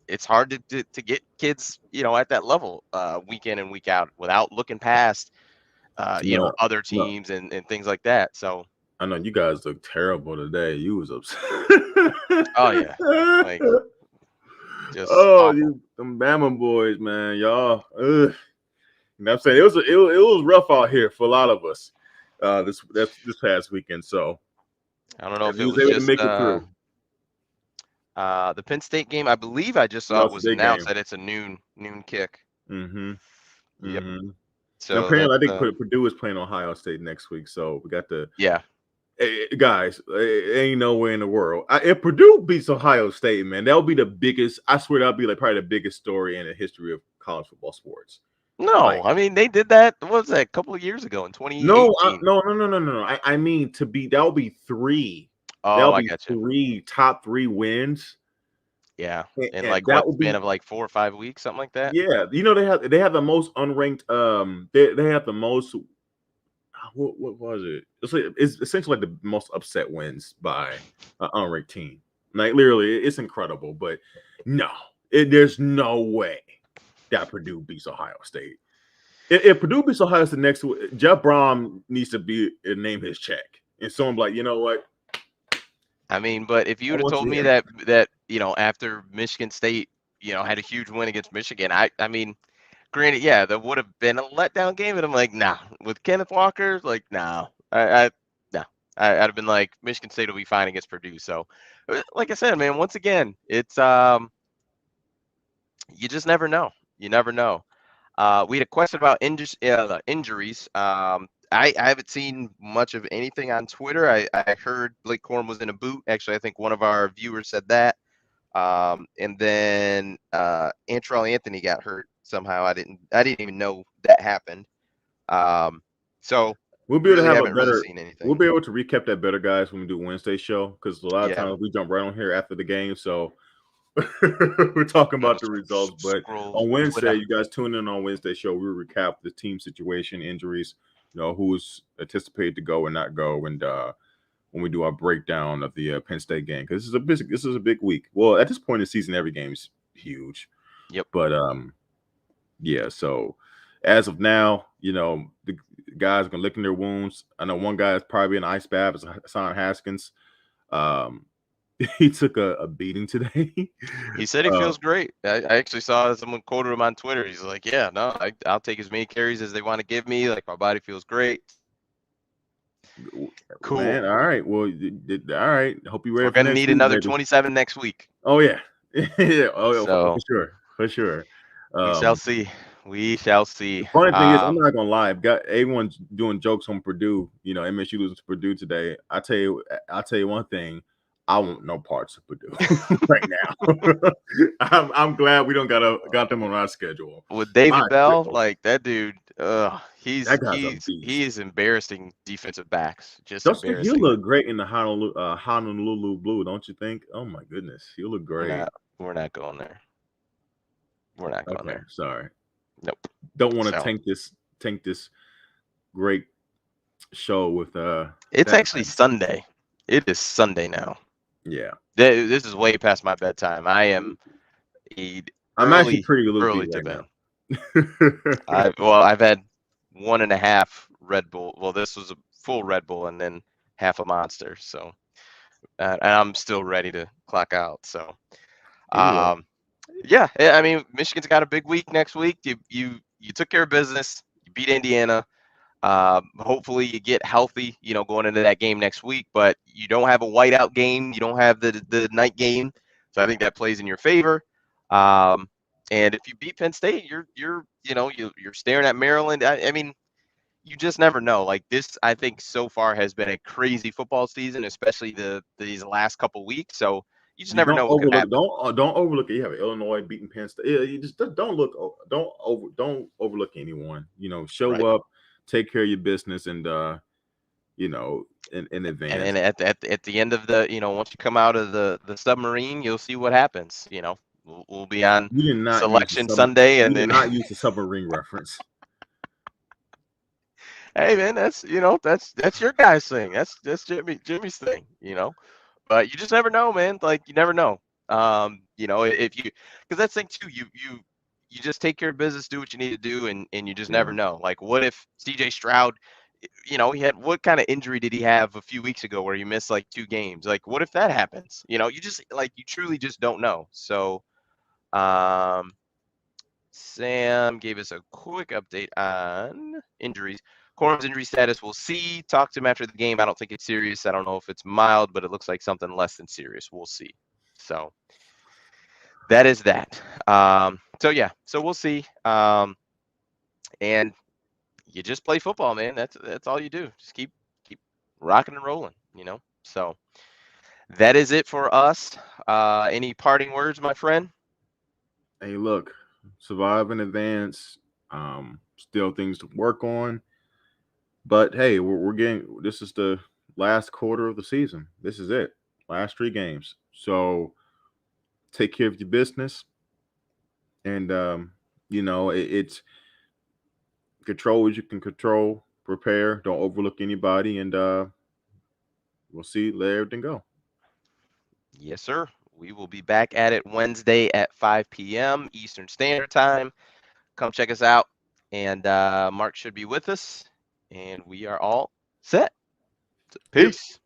it's hard to get kids, at that level week in and week out without looking past No, other no. teams and things like that. So I know you guys look terrible today. You was upset. oh yeah, like, just oh, awful. them Bama boys, man, y'all. Ugh. You know what I'm saying? It was rough out here for a lot of us this past weekend. So I don't know if we it was was able to just make it through. the Penn State game. I believe I just saw That it was was a big game. announced that it's a noon kick. Mm-hmm. Yep. Mm-hmm. Now, So apparently, I that's think Purdue is playing Ohio State next week, so we got to. yeah. Hey, guys, ain't no way in the world. If Purdue beats Ohio State, man, that'll be the biggest. I swear that'll be like probably the biggest story in the history of college football sports. No, Like, I mean, they did that. What was that, a couple of years ago in no, 2018? no. I mean that'll be three. Oh, That'll I be got you. three top three wins. Yeah, in And like that what will span be of like 4 or 5 weeks, something like that. yeah. They have the most unranked. They have the most. What was it? It's essentially like the most upset wins by an unranked team. Like literally, it's incredible. But no, there's no way that Purdue beats Ohio State. If Purdue beats Ohio State next week, Jeff Brom needs to name his check. And someone like, you know what? I mean, but if you would have told me that after Michigan State, had a huge win against Michigan, I mean, granted, yeah, that would have been a letdown game, and I'm like, nah, with Kenneth Walker, like, nah, no, I'd have been like, Michigan State will be fine against Purdue. So, like I said, man, once again, it's you just never know. You never know. We had a question about injuries. I haven't seen much of anything on Twitter. I heard Blake Corum was in a boot. Actually, I think one of our viewers said that. And then Antrell Anthony got hurt somehow. I didn't even know that happened. So we'll be able to really have a haven't really better. seen anything. We'll be able to recap that better, guys, when we do Wednesday show because a lot of times we jump right on here after the game. So we're talking about the results, but on Wednesday, you guys tune in on Wednesday show. We'll recap the team situation, injuries, who's anticipated to go and not go, and when we do our breakdown of the Penn State game, because this is a big week. Well, at this point in the season, every game is huge. Yep. But yeah. So as of now, the guys are gonna lick in their wounds. I know one guy is probably in an ice bath. Is Hassan Haskins. He took a beating today. He said he feels great. I actually saw someone quoted him on Twitter. He's like, yeah, no, I'll take as many carries as they want to give me. Like, my body feels great. Cool. Man, all right. Well, all right. Hope you're ready. We're going to need another 27 next week. Oh, yeah. Yeah. Oh, so, for sure. We shall see. We shall see. The funny thing is, I'm not gonna lie. I've got everyone's doing jokes on Purdue. MSU losing to Purdue today. I'll tell you one thing. I want no parts of Purdue right now. I'm glad we don't got them on our schedule. With David Bell, like that dude, he is embarrassing defensive backs. Just embarrassing. He'll look great in the Honolulu Blue, don't you think? Oh my goodness, he'll look great. We're not going there. We're not going there. Sorry. Nope. Don't want to tank this great show with It's actually Sunday. It is Sunday now. Yeah. This is way past my bedtime. I am I'm actually early, pretty loopy early to right bed. now. I've had 1.5 Red Bull. Well, this was a full Red Bull and then half a Monster. So, and I'm still ready to clock out. So, Yeah. um, yeah, I mean, Michigan's got a big week next week. You took care of business. You beat Indiana. Hopefully you get healthy, going into that game next week. But you don't have a whiteout game. You don't have the night game. So I think that plays in your favor. Um, and if you beat Penn State, you're staring at Maryland. I mean, you just never know. Like this, I think so far has been a crazy football season, especially these last couple weeks. So you just You never don't know what could overlook. happen. Don't overlook it. You have Illinois beating Penn State. Yeah, you just don't look. Don't overlook anyone. Show Right. up, take care of your business, and in And advance. then at the end of once you come out of the submarine, you'll see what happens. We'll be on You did not use the Selection Sunday, and You did then not use the submarine reference. hey man, that's your guy's thing. That's Jimmy's thing. But you just never know, man. Like you never know. If you because that's the thing too. You just take care of business, do what you need to do, and you just never Yeah. know. Like what if CJ Stroud, he had what kind of injury did he have a few weeks ago where he missed like 2 games? Like what if that happens? You just like you truly just don't know. So um Sam gave us a quick update on injuries. Corum's injury status, we'll see. Talk to him after the game. I don't think it's serious. I don't know if it's mild, but it looks like something less than serious. We'll see. So that is that. So yeah, so we'll see. And you just play football, man. That's all you do. Just keep rocking and rolling. So that is it for us. Any parting words, my friend? Hey, look, survive in advance. Still things to work on. But hey, we're getting. This is the last quarter of the season. This is it. Last 3 games. So take care of your business, and it's control what you can control. Prepare. Don't overlook anybody, and we'll see. Let everything go. Yes, sir. We will be back at it Wednesday at 5 p.m. Eastern Standard Time. Come check us out. And Mark should be with us. And we are all set. Yep. Peace.